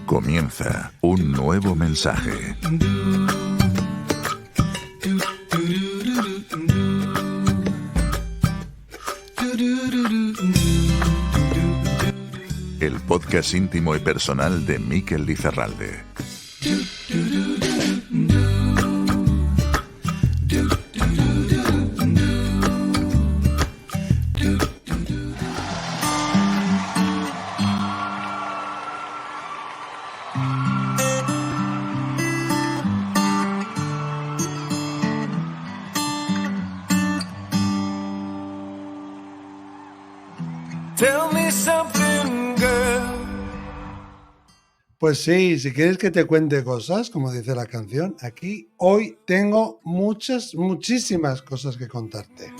Comienza un nuevo mensaje. El podcast íntimo y personal de Mikel Lizarralde. Pues sí, si quieres que te cuente cosas, como dice la canción, aquí hoy tengo muchísimas cosas que contarte.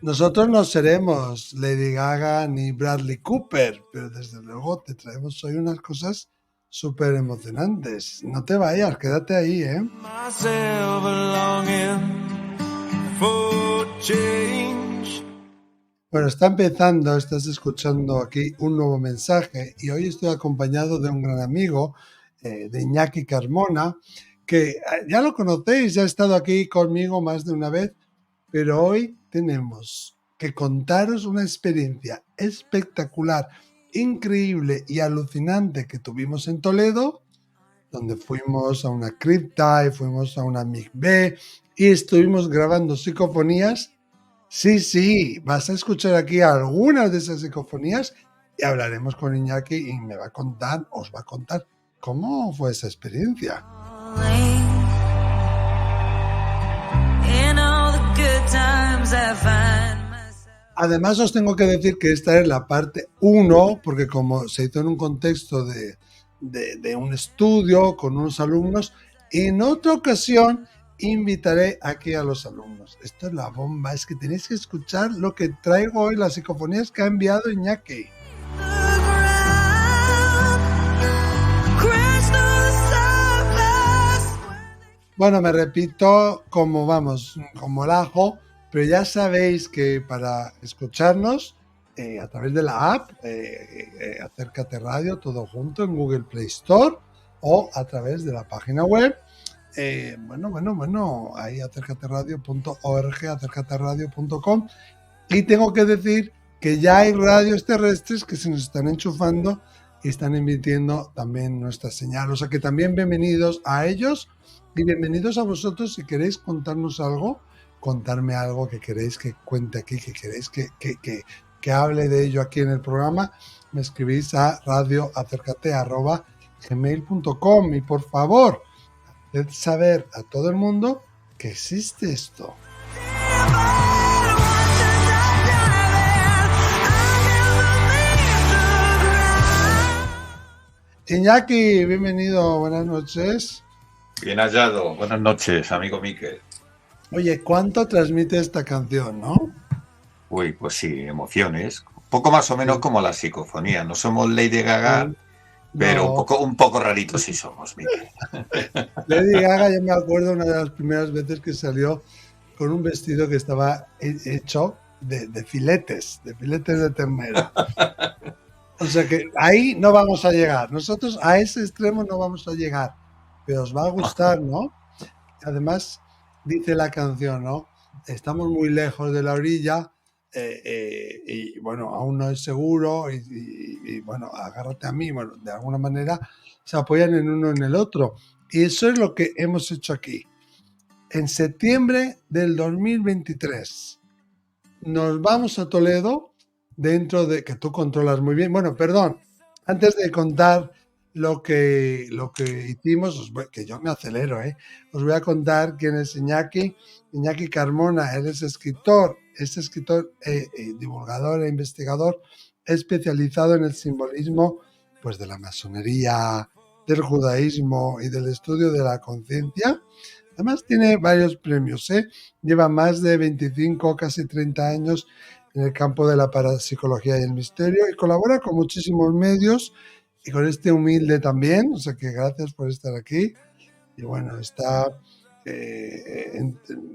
Nosotros no seremos Lady Gaga ni Bradley Cooper, pero desde luego te traemos hoy unas cosas súper emocionantes. No te vayas, quédate ahí, ¿eh? Bueno, está empezando, estás escuchando aquí un nuevo mensaje y hoy estoy acompañado de un gran amigo, de Iñaki Carmona, que ya lo conocéis, ya ha estado aquí conmigo más de una vez, pero hoy tenemos que contaros una experiencia espectacular, increíble y alucinante que tuvimos en Toledo, donde fuimos a una cripta y fuimos a una micvé y estuvimos grabando psicofonías. Sí, vas a escuchar aquí algunas de esas psicofonías y hablaremos con Iñaki y os va a contar cómo fue esa experiencia. Además os tengo que decir que esta es la parte 1, porque como se hizo en un contexto de un estudio con unos alumnos, en otra ocasión invitaré aquí a los alumnos. Esto es la bomba, es que tenéis que escuchar lo que traigo hoy, las psicofonías que ha enviado Iñaki. Bueno, me repito como el ajo, pero ya sabéis que para escucharnos a través de la app, Acércate Radio, todo junto en Google Play Store o a través de la página web. Ahí acércateradio.org, acércateradio.com, y tengo que decir que ya hay radios terrestres que se nos están enchufando y están emitiendo también nuestra señal, o sea que también bienvenidos a ellos y bienvenidos a vosotros. Si queréis contarnos algo, contarme algo que queréis que cuente aquí, que queréis que hable de ello aquí en el programa, me escribís a radioacercate@gmail.com y por favor, de saber a todo el mundo que existe esto. Iñaki, bienvenido, buenas noches. Bien hallado, buenas noches, amigo Mikel. Oye, ¿cuánto transmite esta canción, no? Uy, pues sí, emociones. Poco más o menos como la psicofonía. No somos Lady Gaga, pero un poco raritos sí somos, Mikel. Lady Gaga, yo me acuerdo una de las primeras veces que salió con un vestido que estaba hecho de filetes de ternera. O sea que ahí no vamos a llegar. Nosotros a ese extremo no vamos a llegar. Pero os va a gustar, ¿no? Además, dice la canción, ¿no? Estamos muy lejos de la orilla y bueno, aún no es seguro y bueno, agárrate a mí. Bueno, de alguna manera se apoyan en uno en el otro. Y eso es lo que hemos hecho aquí. En septiembre del 2023 nos vamos a Toledo, dentro de que tú controlas muy bien. Bueno, perdón, antes de contar lo que hicimos, que yo me acelero, os voy a contar quién es Iñaki Carmona. Él es escritor, divulgador e investigador especializado en el simbolismo, pues, de la masonería, del judaísmo y del estudio de la conciencia. Además tiene varios premios, lleva más de 25, casi 30 años en el campo de la parapsicología y el misterio y colabora con muchísimos medios y con este humilde también, o sea que gracias por estar aquí. Y bueno, está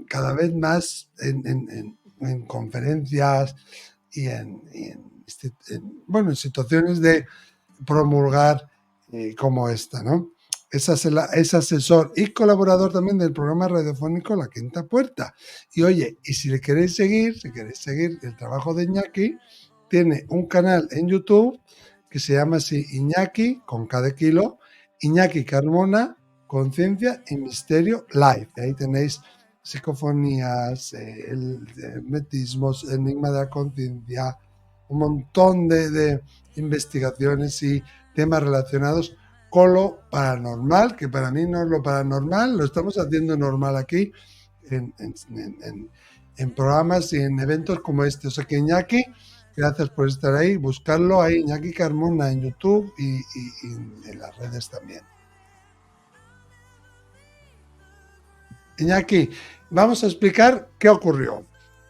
cada vez más en conferencias y en situaciones de promulgar como esta, ¿no? Es asesor y colaborador también del programa radiofónico La Quinta Puerta. Y oye, y si queréis seguir el trabajo de Iñaki, tiene un canal en YouTube que se llama así, Iñaki, con K de kilo, Iñaki Carmona, Conciencia y Misterio Live. Ahí tenéis psicofonías, hermetismos, enigma de la conciencia, un montón de investigaciones y temas relacionados con lo paranormal, que para mí no es lo paranormal, lo estamos haciendo normal aquí en programas y en eventos como este. O sea que Iñaki, gracias por estar ahí, buscarlo ahí, Iñaki Carmona en YouTube y en las redes también. Iñaki, vamos a explicar qué ocurrió.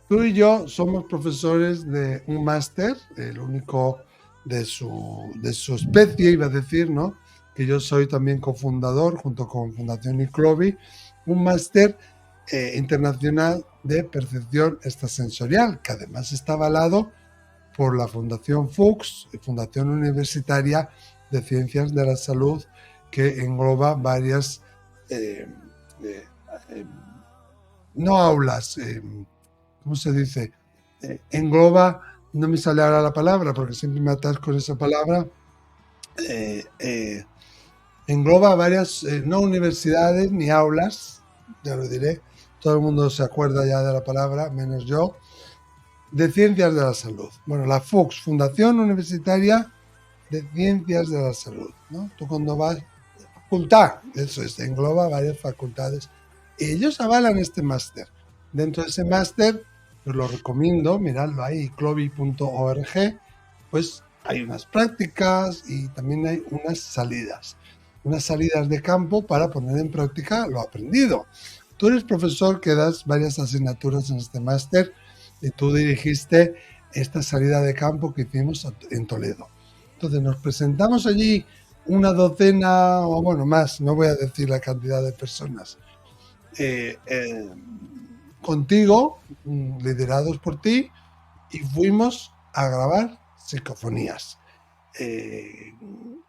Tú y yo somos profesores de un máster, el único de su especie, iba a decir, ¿no? Que yo soy también cofundador, junto con Fundación Iclovi, un máster internacional de percepción extrasensorial, que además está avalado por la Fundación Fuchs, Fundación Universitaria de Ciencias de la Salud, que engloba varias, no aulas, ¿cómo se dice? Engloba, no me sale ahora la palabra, porque siempre me atasco con esa palabra, engloba varias, no universidades ni aulas, ya lo diré, todo el mundo se acuerda ya de la palabra, menos yo, de Ciencias de la Salud. Bueno, la Fuchs, Fundación Universitaria de Ciencias de la Salud, ¿no? Tú cuando vas, facultad, eso es, engloba varias facultades. Y ellos avalan este máster. Dentro de ese máster, os lo recomiendo, miradlo ahí, clovi.org, pues hay unas prácticas y también hay unas salidas de campo para poner en práctica lo aprendido. Tú eres profesor que das varias asignaturas en este máster y tú dirigiste esta salida de campo que hicimos en Toledo. Entonces nos presentamos allí una docena, o bueno, más, no voy a decir la cantidad de personas, contigo, liderados por ti, y fuimos a grabar psicofonías.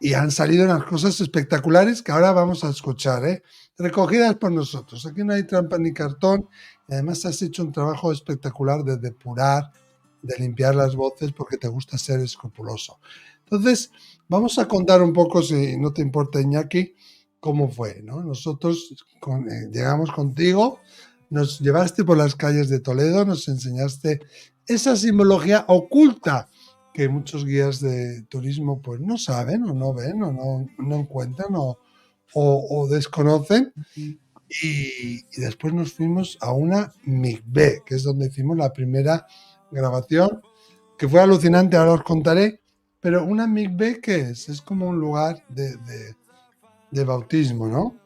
Y han salido unas cosas espectaculares que ahora vamos a escuchar, recogidas por nosotros. Aquí no hay trampa ni cartón, y además has hecho un trabajo espectacular de depurar, de limpiar las voces, porque te gusta ser escrupuloso. Entonces, vamos a contar un poco, si no te importa, Iñaki, cómo fue, ¿no? Nosotros llegamos contigo, nos llevaste por las calles de Toledo, nos enseñaste esa simbología oculta que muchos guías de turismo pues no saben o no ven o no encuentran o desconocen. Y después nos fuimos a una MICB, que es donde hicimos la primera grabación, que fue alucinante, ahora os contaré. Pero una MICB, ¿qué es? Es como un lugar de bautismo, ¿no?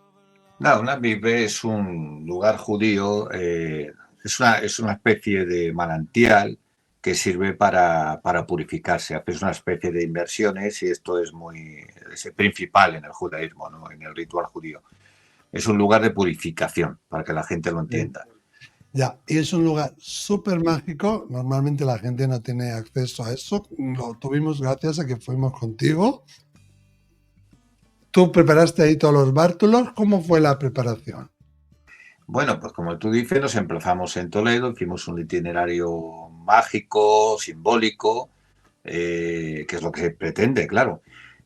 No, una mikvé es un lugar judío, es una especie de manantial que sirve para purificarse. Es una especie de inversiones y esto es principal en el judaísmo, ¿no? En el ritual judío. Es un lugar de purificación, para que la gente lo entienda. Ya, y es un lugar súper mágico. Normalmente la gente no tiene acceso a eso. Lo tuvimos gracias a que fuimos contigo. Tú preparaste ahí todos los bártulos. ¿Cómo fue la preparación? Bueno, pues como tú dices, nos emplazamos en Toledo, hicimos un itinerario mágico, simbólico, que es lo que se pretende, claro.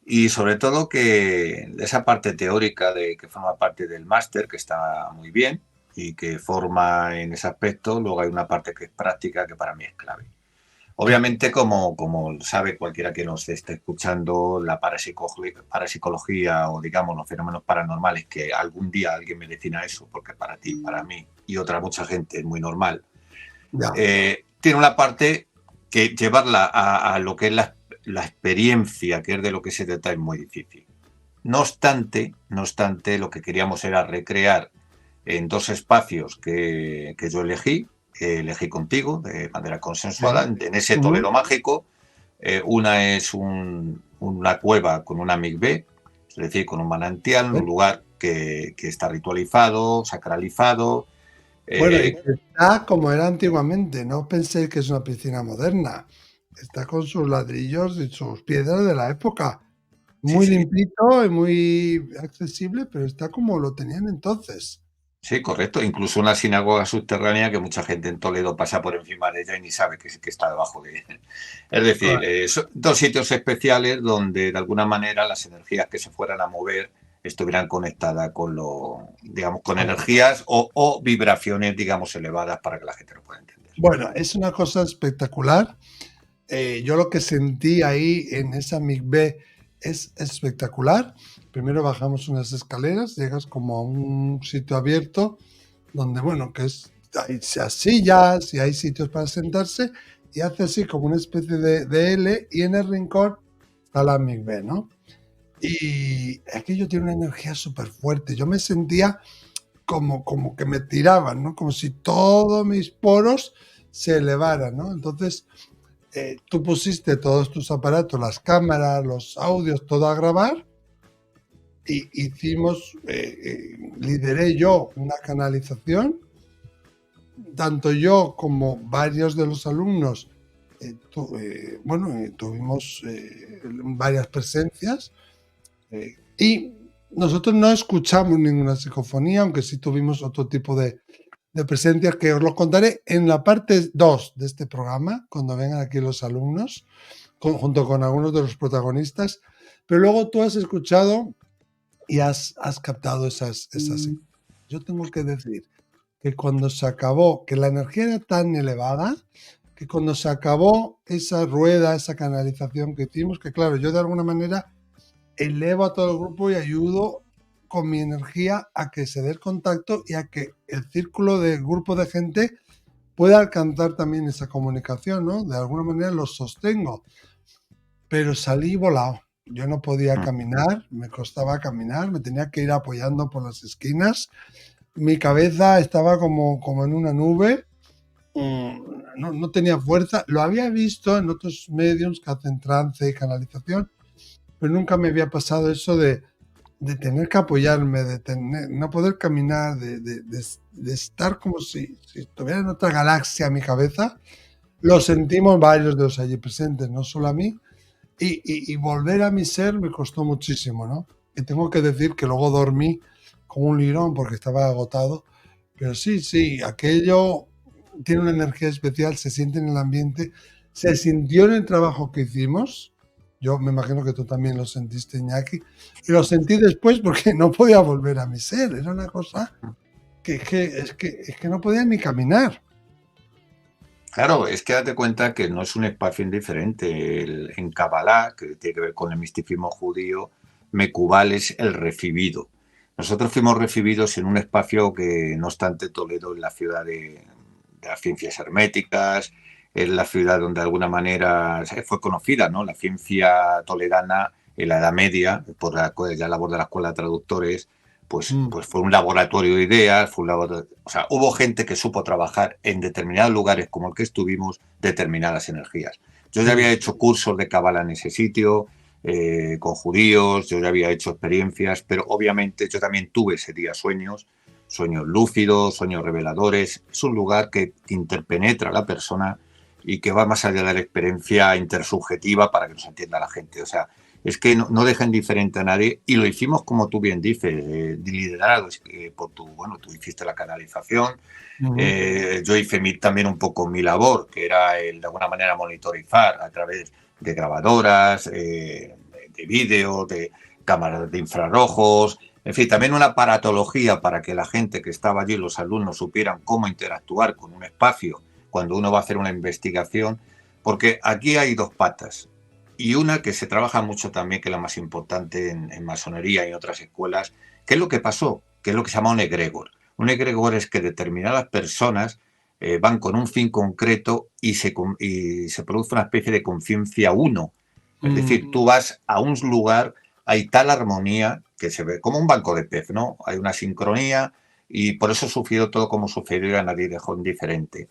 Y sobre todo que esa parte teórica que forma parte del máster, que está muy bien y que forma en ese aspecto, luego hay una parte que es práctica que para mí es clave. Obviamente, como sabe cualquiera que nos esté escuchando, la parapsicología o, digamos, los fenómenos paranormales, que algún día alguien me defina eso, porque para ti, para mí y otra mucha gente es muy normal, tiene una parte que llevarla a lo que es la experiencia, que es de lo que se trata, es muy difícil. No obstante, lo que queríamos era recrear en dos espacios que yo elegí contigo de manera consensuada, en ese Toledo mágico. Una es una cueva con una mikvé, es decir, con un manantial, un lugar que está ritualizado, sacralizado. Bueno, y que está como era antiguamente, no penséis que es una piscina moderna. Está con sus ladrillos y sus piedras de la época. Sí, Muy sí. limpito y muy accesible, pero está como lo tenían entonces. Sí, correcto. Incluso una sinagoga subterránea que mucha gente en Toledo pasa por encima de ella y ni sabe que está debajo de ella. Es decir, son dos sitios especiales donde de alguna manera las energías que se fueran a mover estuvieran conectadas con digamos, con energías o vibraciones, digamos, elevadas para que la gente lo pueda entender. Bueno, es una cosa espectacular. Yo lo que sentí ahí en esa mikvé es espectacular. Primero bajamos unas escaleras, llegas como a un sitio abierto donde, bueno, hay sillas y hay sitios para sentarse y hace así como una especie de L y en el rincón está la mikvé, ¿no? Y aquello tiene una energía súper fuerte. Yo me sentía como que me tiraban, ¿no? Como si todos mis poros se elevaran, ¿no? Entonces, tú pusiste todos tus aparatos, las cámaras, los audios, todo a grabar y lideré yo una canalización, tanto yo como varios de los alumnos, tuvimos varias presencias y nosotros no escuchamos ninguna psicofonía, aunque sí tuvimos otro tipo de presencias que os lo contaré en la parte 2 de este programa, cuando vengan aquí los alumnos, junto con algunos de los protagonistas, pero luego tú has escuchado y has captado esas. Yo tengo que decir que cuando se acabó, que la energía era tan elevada, que cuando se acabó esa rueda, esa canalización que hicimos, que claro, yo de alguna manera elevo a todo el grupo y ayudo con mi energía a que se dé el contacto y a que el círculo de grupo de gente pueda alcanzar también esa comunicación, ¿no? De alguna manera los sostengo, pero salí volado. Yo no podía caminar, me costaba caminar, me tenía que ir apoyando por las esquinas. Mi cabeza estaba como en una nube, no tenía fuerza. Lo había visto en otros medios que hacen trance y canalización, pero nunca me había pasado eso de tener que apoyarme, no poder caminar, de estar como si estuviera en otra galaxia mi cabeza. Lo sentimos varios de los allí presentes, no solo a mí, y volver a mi ser me costó muchísimo, ¿no? Y tengo que decir que luego dormí como un lirón porque estaba agotado, pero sí, aquello tiene una energía especial, se siente en el ambiente, se sintió en el trabajo que hicimos. Yo me imagino que tú también lo sentiste, Iñaki, y lo sentí después porque no podía volver a mi ser. Era una cosa que no podía ni caminar. Claro, es que date cuenta que no es un espacio indiferente. En Kabbalah, que tiene que ver con el misticismo judío, Mekubal es el recibido. Nosotros fuimos recibidos en un espacio que, no obstante, Toledo es la ciudad de las ciencias herméticas, es la ciudad donde de alguna manera fue conocida, ¿no? La ciencia toledana en la Edad Media, por la labor de la Escuela de Traductores, pues fue un laboratorio de ideas, o sea, hubo gente que supo trabajar en determinados lugares como el que estuvimos, determinadas energías. Yo ya había hecho cursos de Kabbalah en ese sitio, con judíos, yo ya había hecho experiencias, pero obviamente yo también tuve ese día sueños lúcidos, sueños reveladores. Es un lugar que interpenetra a la persona y que va más allá de la experiencia intersubjetiva para que nos entienda la gente. O sea, es que no deja indiferente a nadie y lo hicimos como tú bien dices, liderado por tú hiciste la canalización, yo hice también un poco mi labor, que era de alguna manera monitorizar a través de grabadoras, de vídeo, de cámaras de infrarrojos, en fin, también una aparatología para que la gente que estaba allí, los alumnos, supieran cómo interactuar con un espacio cuando uno va a hacer una investigación, porque aquí hay dos patas. Y una que se trabaja mucho también, que es la más importante en masonería y en otras escuelas, ¿qué es lo que pasó? ¿Qué es lo que se llama un egregor? Un egregor es que determinadas personas van con un fin concreto y se produce una especie de conciencia uno. Es decir, tú vas a un lugar, hay tal armonía que se ve como un banco de pez, ¿no? Hay una sincronía y por eso sucedió todo como sucedió y a nadie dejó indiferente.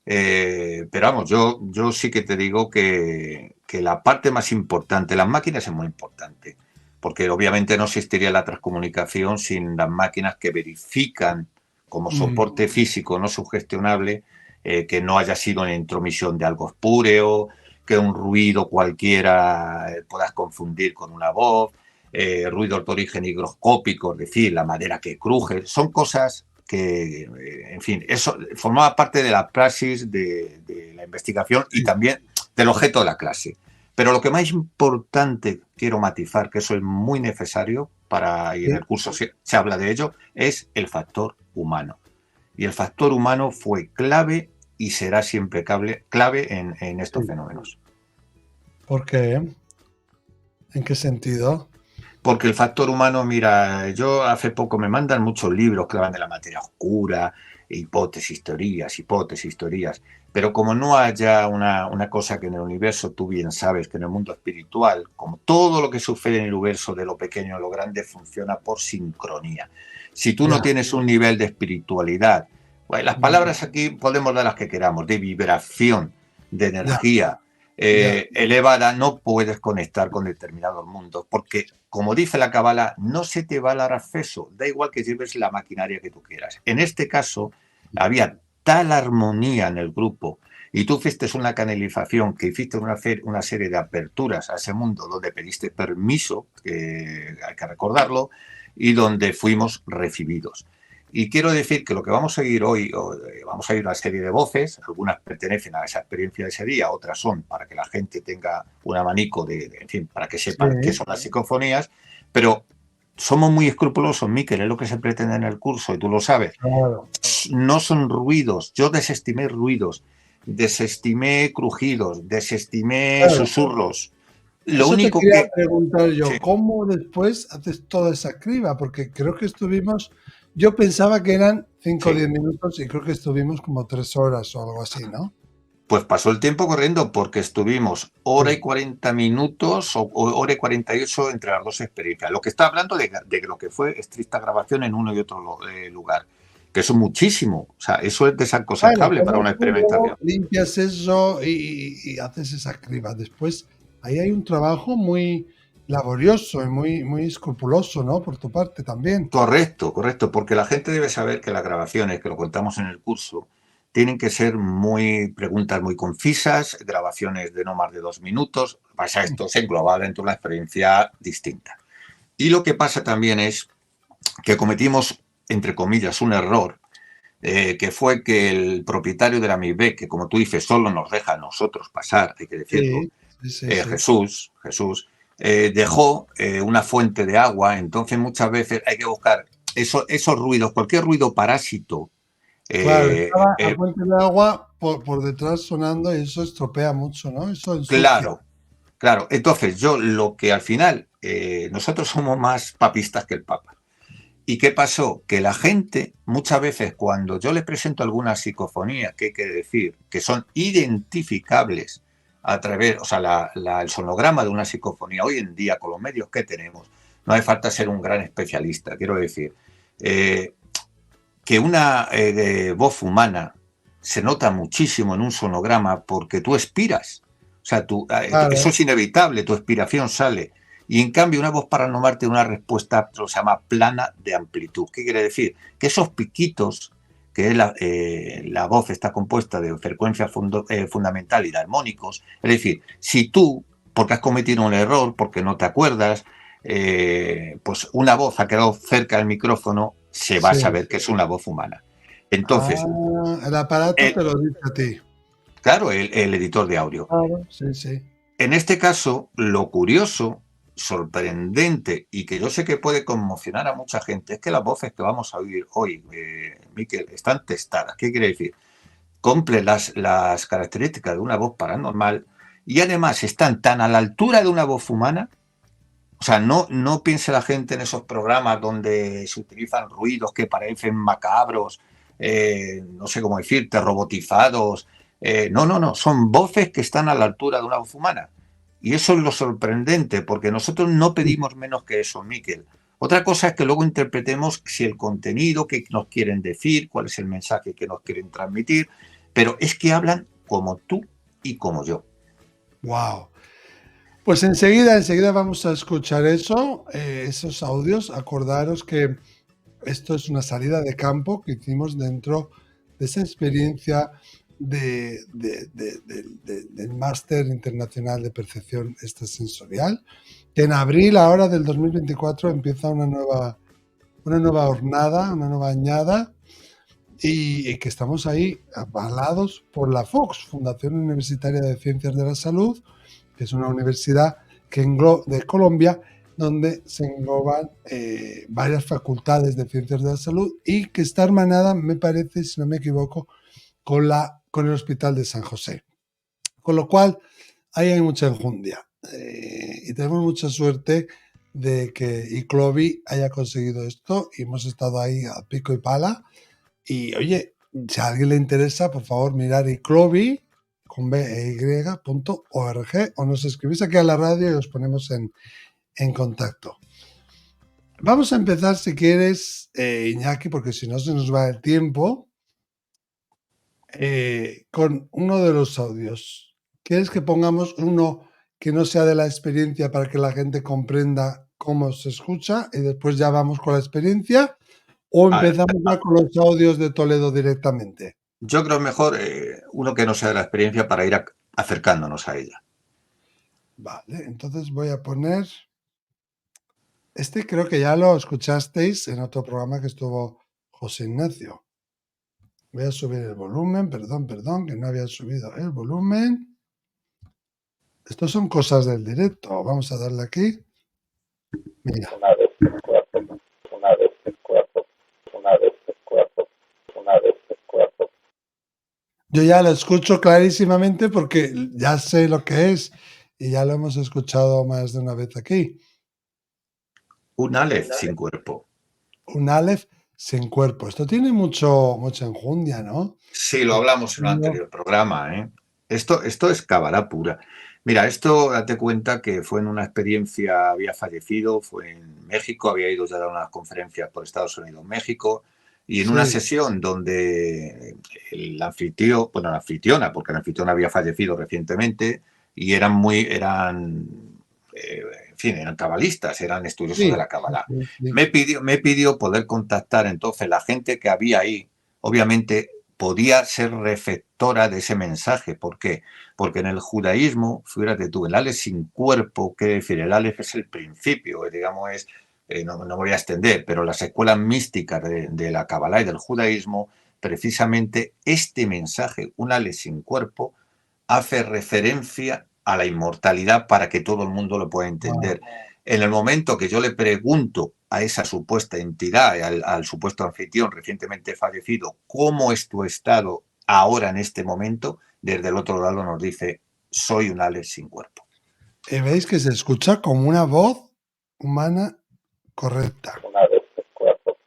Pero vamos, yo sí que te digo que la parte más importante, las máquinas es muy importante, porque obviamente no existiría la transcomunicación sin las máquinas que verifican como soporte físico no sugestionable que no haya sido una intromisión de algo espúreo, que un ruido cualquiera puedas confundir con una voz, ruidos de origen higroscópico, es decir, la madera que cruje, son cosas que, en fin, eso formaba parte de la praxis de la investigación y también del objeto de la clase. Pero lo que más importante quiero matizar, que eso es muy necesario para, y en el curso se habla de ello, es el factor humano. Y el factor humano fue clave y será siempre clave en estos fenómenos. ¿Por qué? ¿En qué sentido? Porque el factor humano, mira, yo hace poco me mandan muchos libros que hablan de la materia oscura, hipótesis, teorías, pero como no haya una cosa que en el universo, tú bien sabes, que en el mundo espiritual, como todo lo que sucede en el universo, de lo pequeño a lo grande, funciona por sincronía. Si tú no tienes un nivel de espiritualidad, bueno, las palabras aquí podemos dar las que queramos, de vibración, de energía, elevada, no puedes conectar con determinados mundos, porque, como dice la Cábala, no se te va a dar acceso, da igual que lleves la maquinaria que tú quieras. En este caso, había tal armonía en el grupo y tú hiciste una canalización, que hiciste una serie de aperturas a ese mundo donde pediste permiso, que hay que recordarlo, y donde fuimos recibidos. Y quiero decir que lo que vamos a oír hoy, vamos a oír una serie de voces, algunas pertenecen a esa experiencia de ese día, otras son para que la gente tenga un abanico en fin, para que sepan qué son las psicofonías, pero somos muy escrupulosos, Miquel, es lo que se pretende en el curso y tú lo sabes. Claro. No son ruidos, yo desestimé ruidos, desestimé crujidos, desestimé susurros. Lo Eso único te quería que preguntar yo, ¿cómo después haces toda esa criba? Porque creo que estuvimos, yo pensaba que eran 5 o 10 minutos y creo que estuvimos como 3 horas o algo así, ¿no? Pues pasó el tiempo corriendo porque estuvimos hora y 40 minutos o hora y 48 entre las dos experiencias. Lo que está hablando de lo que fue estricta grabación en uno y otro lugar, que eso es muchísimo. O sea, eso es desaconsejable para una experimentación. Limpias eso y haces esa criba. Después, ahí hay un trabajo muy laborioso y muy escrupuloso, ¿no? Por tu parte también. Correcto, porque la gente debe saber que las grabaciones, que lo contamos en el curso, tienen que ser preguntas muy concisas, grabaciones de no más de 2 minutos. Pasa esto, se engloba dentro de una experiencia distinta. Y lo que pasa también es que cometimos, entre comillas, un error, que fue que el propietario de la MIB, que como tú dices, solo nos deja a nosotros pasar, hay que decirlo, Jesús, dejó una fuente de agua, entonces muchas veces hay que buscar esos ruidos, cualquier ruido parásito. Claro, estaba la fuente de agua por detrás sonando y eso estropea mucho, ¿no? Eso ensucia. Claro. Entonces yo lo que al final, nosotros somos más papistas que el Papa. ¿Y qué pasó? Que la gente, muchas veces, cuando yo les presento alguna psicofonía, que hay que decir, que son identificables a través, o sea, el sonograma de una psicofonía, hoy en día, con los medios que tenemos, no hace falta ser un gran especialista, quiero decir, que una voz humana se nota muchísimo en un sonograma porque tú expiras. O sea, eso es inevitable, tu expiración sale. Y en cambio, una voz paranormal tiene una respuesta, se llama plana de amplitud. ¿Qué quiere decir? Que esos piquitos, que es la voz está compuesta de frecuencia fundamental y de armónicos, es decir, si tú, porque has cometido un error, porque no te acuerdas, pues una voz ha quedado cerca del micrófono, se va a saber que es una voz humana. Entonces, el aparato te lo dice a ti. Claro, el editor de audio. Claro, sí. En este caso, lo curioso, sorprendente y que yo sé que puede conmocionar a mucha gente es que las voces que vamos a oír hoy, Miquel, están testadas. ¿Qué quiere decir? Cumple las características de una voz paranormal y además están tan a la altura de una voz humana. O sea, no piense la gente en esos programas donde se utilizan ruidos que parecen macabros, no sé cómo decirte, robotizados. No, son voces que están a la altura de una voz humana. Y eso es lo sorprendente, porque nosotros no pedimos menos que eso, Miquel. Otra cosa es que luego interpretemos si el contenido que nos quieren decir, cuál es el mensaje que nos quieren transmitir, pero es que hablan como tú y como yo. Wow. Pues enseguida vamos a escuchar eso, esos audios. Acordaros que esto es una salida de campo que hicimos dentro de esa experiencia del Máster Internacional de Percepción Extrasensorial, que en abril ahora del 2024 empieza una nueva jornada, una nueva añada, y que estamos ahí avalados por la FOX, Fundación Universitaria de Ciencias de la Salud, que es una universidad de Colombia, donde se engloban varias facultades de ciencias de la salud y que está hermanada, me parece, si no me equivoco, con el Hospital de San José. Con lo cual, ahí hay mucha enjundia y tenemos mucha suerte de que ICLOVI haya conseguido esto y hemos estado ahí a pico y pala. Y oye, si a alguien le interesa, por favor, mirar ICLOVI con BEY.org o nos escribís aquí a la radio y os ponemos en contacto. Vamos a empezar, si quieres, Iñaki, porque si no se nos va el tiempo, con uno de los audios. ¿Quieres que pongamos uno que no sea de la experiencia para que la gente comprenda cómo se escucha y después ya vamos con la experiencia? ¿O empezamos ya con los audios de Toledo directamente? Yo creo mejor uno que no sea de la experiencia para ir acercándonos a ella. Vale, entonces voy a poner... Este creo que ya lo escuchasteis en otro programa que estuvo José Ignacio. Voy a subir el volumen, perdón, que no había subido el volumen. Estos son cosas del directo. Vamos a darle aquí. Mira. Una vez, cuatro, una vez, cuatro, una vez, cuatro, una vez, cuatro. Yo ya lo escucho clarísimamente porque ya sé lo que es y ya lo hemos escuchado más de una vez aquí. Un Aleph sin cuerpo. Un Aleph sin cuerpo. Esto tiene mucha enjundia, ¿no? Sí, lo hablamos en un anterior programa, ¿eh? Esto es Kabbalah pura. Mira, esto date cuenta que fue en una experiencia, había fallecido, fue en México, había ido ya a dar unas conferencias por Estados Unidos, México, y en una sesión donde el anfitrión, bueno, la anfitriona, porque la anfitriona había fallecido recientemente, y eran en fin, eran cabalistas, eran estudiosos de la Kabbalah. Sí. Me pidió poder contactar entonces la gente que había ahí, obviamente podía ser receptora de ese mensaje. ¿Por qué? Porque en el judaísmo, fíjate tú, el Aleph sin cuerpo, ¿qué decir? El Aleph es el principio, digamos, no voy a extender, pero las escuelas místicas de la Kabbalah y del judaísmo, precisamente este mensaje, un Aleph sin cuerpo, hace referencia a la inmortalidad para que todo el mundo lo pueda entender. Wow. En el momento que yo le pregunto a esa supuesta entidad, al supuesto anfitrión recientemente fallecido, ¿cómo es tu estado ahora en este momento? Desde el otro lado nos dice, soy un Aleph sin cuerpo. Veis que se escucha como una voz humana correcta. Una vez, cuatro,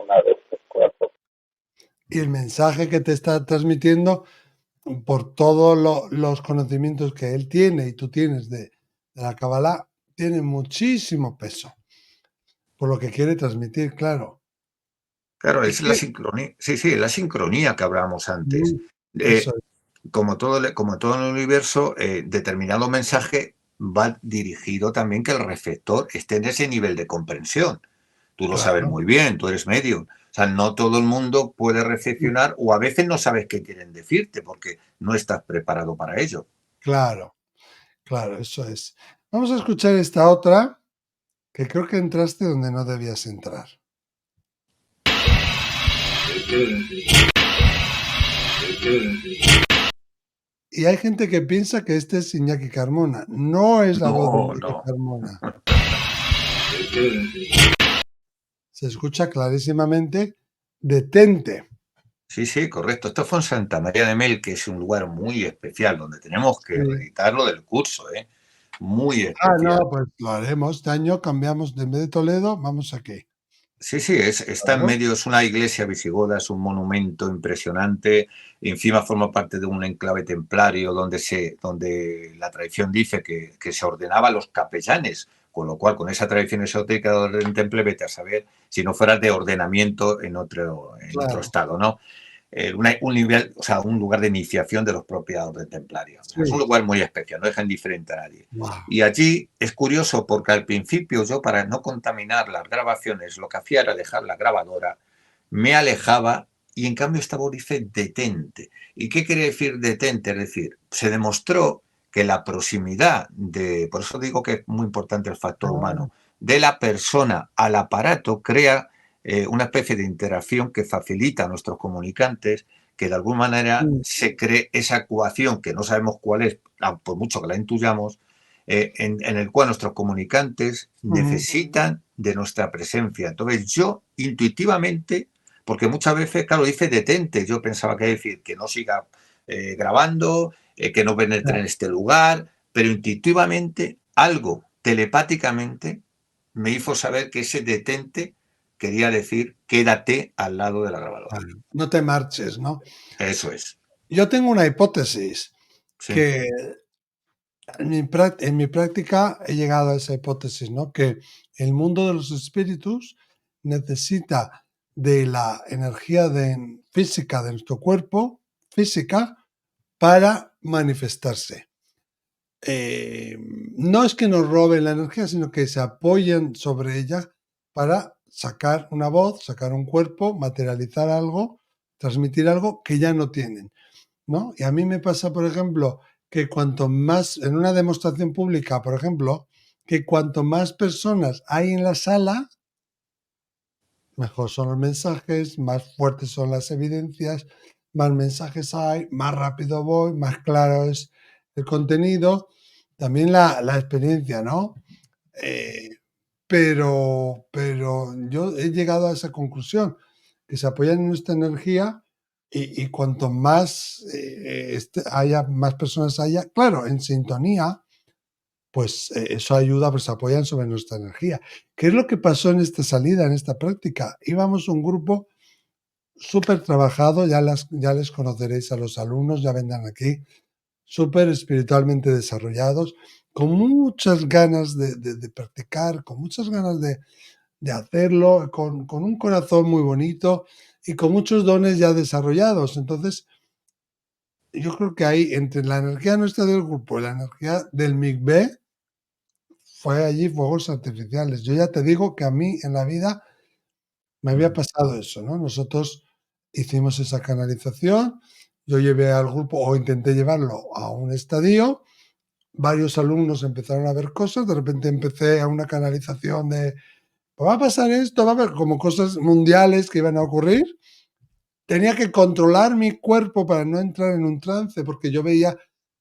una vez, cuatro. Y el mensaje que te está transmitiendo, por todos los conocimientos que él tiene y tú tienes de la Kabbalah, tiene muchísimo peso. Por lo que quiere transmitir, claro. Claro, es la sincronía. Sí, la sincronía que hablábamos antes. Como todo en el universo, determinado mensaje va dirigido también que el receptor esté en ese nivel de comprensión. Tú lo sabes muy bien, tú eres medium. O sea, no todo el mundo puede recepcionar o a veces no sabes qué quieren decirte porque no estás preparado para ello. Claro, eso es. Vamos a escuchar esta otra, que creo que entraste donde no debías entrar. Y hay gente que piensa que este es Iñaki Carmona. No es la voz de Iñaki Carmona. Se escucha clarísimamente detente. Sí, correcto. Esto fue en Santa María de Mel, que es un lugar muy especial, donde tenemos que reeditarlo del curso, ¿eh? Muy especial. No, pues lo haremos. Este año cambiamos, en vez de Toledo, vamos aquí. Sí, está en medio, es una iglesia visigoda, es un monumento impresionante, encima forma parte de un enclave templario donde la tradición dice que se ordenaba a los capellanes, con lo cual con esa tradición esotérica de orden temple, vete a saber si no fuera de ordenamiento en otro estado, ¿no? un nivel, o sea, un lugar de iniciación de los propios orden templarios. O sea, es un Sí. lugar muy especial, no deja indiferente a nadie. Wow. Y allí es curioso porque al principio yo, para no contaminar las grabaciones, lo que hacía era dejar la grabadora, me alejaba y en cambio esta voz dice detente. ¿Y qué quiere decir detente? Es decir, se demostró que la proximidad por eso digo que es muy importante el factor humano, de la persona al aparato crea una especie de interacción que facilita a nuestros comunicantes, que de alguna manera se cree esa ecuación que no sabemos cuál es, por mucho que la intuyamos, en el cual nuestros comunicantes necesitan de nuestra presencia. Entonces yo intuitivamente, porque muchas veces, claro, dice detente, yo pensaba que decir que no siga grabando, que no penetre en este lugar, pero intuitivamente algo telepáticamente me hizo saber que ese detente quería decir quédate al lado de la grabadora. No te marches, ¿no? Eso es. Yo tengo una hipótesis Sí. que en mi práctica he llegado a esa hipótesis, ¿no? Que el mundo de los espíritus necesita de la energía física de nuestro cuerpo, física, para manifestarse. No es que nos roben la energía, sino que se apoyen sobre ella para sacar una voz, sacar un cuerpo, materializar algo, transmitir algo que ya no tienen, ¿no? Y a mí me pasa, por ejemplo, que cuanto más, en una demostración pública, por ejemplo, que cuanto más personas hay en la sala, mejor son los mensajes, más fuertes son las evidencias, más mensajes hay, más rápido voy, más claro es el contenido, también la experiencia, ¿no? Eh, pero yo he llegado a esa conclusión, que se apoyan en nuestra energía y cuanto más haya, más personas haya, claro, en sintonía, pues eso ayuda, pues se apoyan sobre nuestra energía. ¿Qué es lo que pasó en esta salida, en esta práctica? Íbamos un grupo súper trabajado, ya les conoceréis a los alumnos, ya vendrán aquí, súper espiritualmente desarrollados, con muchas ganas de practicar, con muchas ganas de hacerlo, con un corazón muy bonito y con muchos dones ya desarrollados. Entonces, yo creo que ahí, entre la energía nuestra del grupo y la energía del MIGB, fue allí fuegos artificiales. Yo ya te digo que a mí en la vida me había pasado eso, ¿no? Nosotros hicimos esa canalización, yo llevé al grupo o intenté llevarlo a un estadio, varios alumnos empezaron a ver cosas, de repente empecé a una canalización de, pues va a pasar esto, va a haber como cosas mundiales que iban a ocurrir. Tenía que controlar mi cuerpo para no entrar en un trance, porque yo veía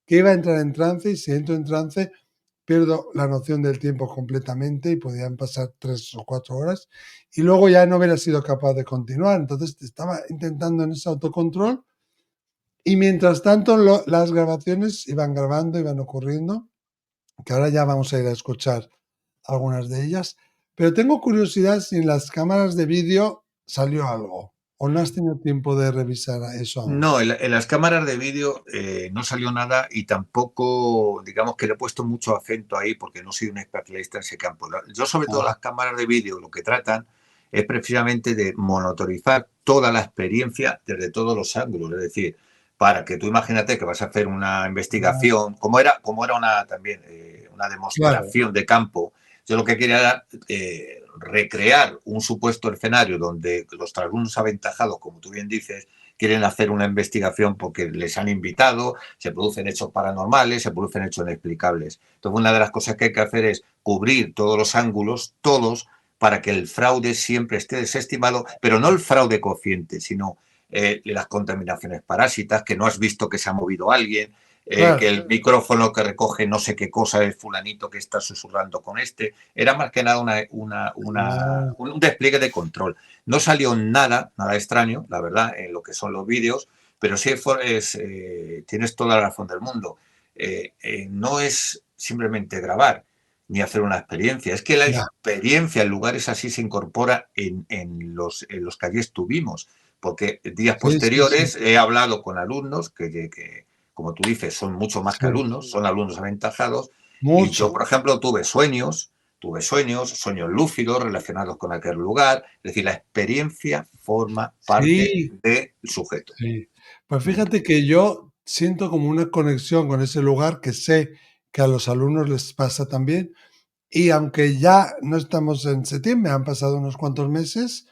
que iba a entrar en trance y si entro en trance pierdo la noción del tiempo completamente y podían pasar 3 o 4 horas y luego ya no hubiera sido capaz de continuar. Entonces estaba intentando en ese autocontrol y mientras tanto las grabaciones iban grabando, iban ocurriendo, que ahora ya vamos a ir a escuchar algunas de ellas. Pero tengo curiosidad si en las cámaras de vídeo salió algo o no has tenido tiempo de revisar eso aún. No, en las cámaras de vídeo no salió nada y tampoco, digamos que le he puesto mucho acento ahí porque no soy un especialista en ese campo. Yo sobre todo las cámaras de vídeo lo que tratan es precisamente de monitorizar toda la experiencia desde todos los ángulos, es decir, para que tú imagínate que vas a hacer una investigación, como era una también una demostración de campo. Yo lo que quería era recrear un supuesto escenario donde los alumnos aventajados, como tú bien dices, quieren hacer una investigación porque les han invitado, se producen hechos paranormales, se producen hechos inexplicables. Entonces, una de las cosas que hay que hacer es cubrir todos los ángulos, todos, para que el fraude siempre esté desestimado, pero no el fraude consciente, sino las contaminaciones parásitas, que no has visto que se ha movido alguien, que el micrófono que recoge no sé qué cosa es fulanito que está susurrando con este. Era más que nada un despliegue de control. No salió nada extraño, la verdad, en lo que son los vídeos, pero sí tienes toda la razón del mundo. No es simplemente grabar ni hacer una experiencia, es que la experiencia en lugares así se incorpora en los que allí estuvimos, porque días posteriores he hablado con alumnos que como tú dices, son mucho más que alumnos, son alumnos aventajados. Mucho. Y yo, por ejemplo, tuve sueños tuve sueños lúcidos relacionados con aquel lugar. Es decir, la experiencia forma parte Sí, del sujeto. sí. Pues fíjate que yo siento como una conexión con ese lugar que sé que a los alumnos les pasa también. Y aunque ya no estamos en septiembre, han pasado unos cuantos meses,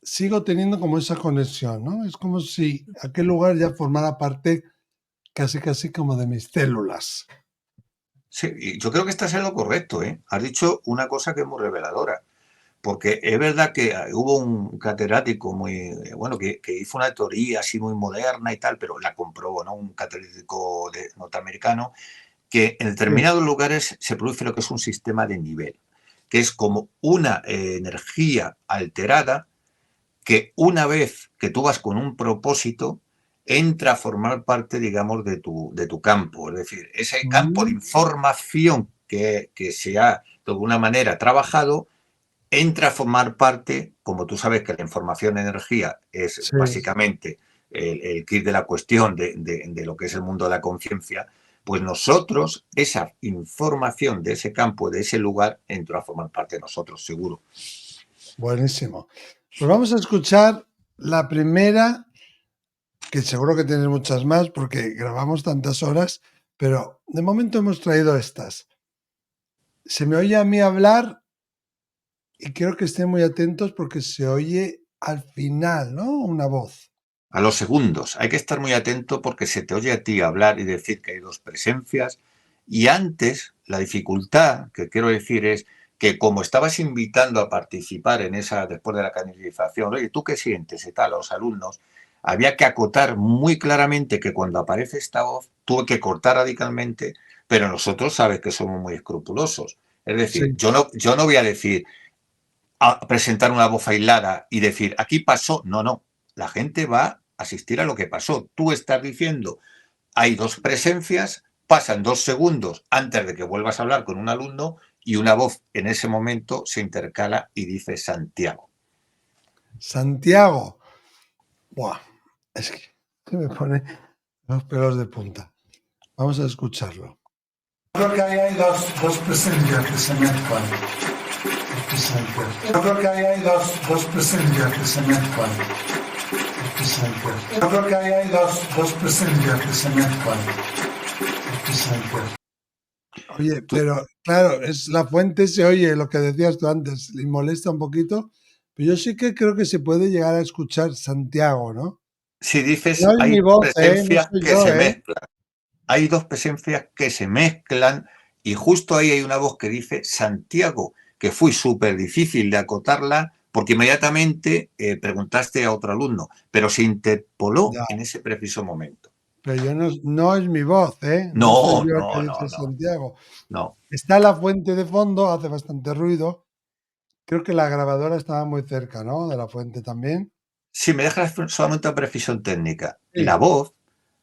sigo teniendo como esa conexión, ¿no? Es como si aquel lugar ya formara parte casi, casi como de mis células. Sí, y yo creo que estás en lo correcto, ¿eh? Has dicho una cosa que es muy reveladora, porque es verdad que hubo un catedrático muy, bueno, que hizo una teoría así muy moderna y tal, pero la comprobó, ¿no? Un catedrático norteamericano, que en Sí. determinados lugares se produce lo que es un sistema de nivel, que es como una energía alterada que una vez que tú vas con un propósito, entra a formar parte, digamos, de tu campo. Es decir, ese campo de Mm, información que se ha, de alguna manera, trabajado, entra a formar parte, como tú sabes que la información energía es sí. básicamente el kit de la cuestión de lo que es el mundo de la conciencia, pues nosotros, esa información de ese campo, de ese lugar, entró a formar parte de nosotros, seguro. Buenísimo. Pues vamos a escuchar la primera, que seguro que tienes muchas más porque grabamos tantas horas, pero de momento hemos traído estas. Se me oye a mí hablar y quiero que estén muy atentos porque se oye al final, ¿no? Una voz. A los segundos. Hay que estar muy atento porque se te oye a ti hablar y decir que hay dos presencias. Y antes, la dificultad que quiero decir es que como estabas invitando a participar en esa, después de la canalización, oye, ¿tú qué sientes y tal? A los alumnos, había que acotar muy claramente que cuando aparece esta voz, tuve que cortar radicalmente, pero nosotros sabes que somos muy escrupulosos. Es decir, Sí. yo no voy a decir, a presentar una voz aislada y decir, aquí pasó. No, no. La gente va a asistir a lo que pasó. Tú estás diciendo, hay dos presencias, pasan 2 segundos antes de que vuelvas a hablar con un alumno y una voz en ese momento se intercala y dice Santiago. Santiago. Buah, es que se me pone los pelos de punta. Vamos a escucharlo. Creo que ahí hay dos presencias que se mezclan. Yo creo que ahí hay dos presencias que se mezclan. Yo creo que ahí hay dos presencias que se mezclan. Oye, pero claro, es la fuente, se oye lo que decías tú antes, le molesta un poquito, pero yo sí que creo que se puede llegar a escuchar Santiago, ¿no? Si No dices, es mi hay voz, no presencias soy que yo, se mezclan. Hay dos presencias que se mezclan y justo ahí hay una voz que dice Santiago, que fue súper difícil de acotarla porque inmediatamente preguntaste a otro alumno, pero se interpoló Ya, en ese preciso momento. pero yo no es mi voz, no soy No, yo el que no, dice no, no, Santiago. no. Está la fuente de fondo, hace bastante ruido. Creo que la grabadora estaba muy cerca, ¿no? De la fuente también. Si me dejas solamente una precisión técnica, la Sí, voz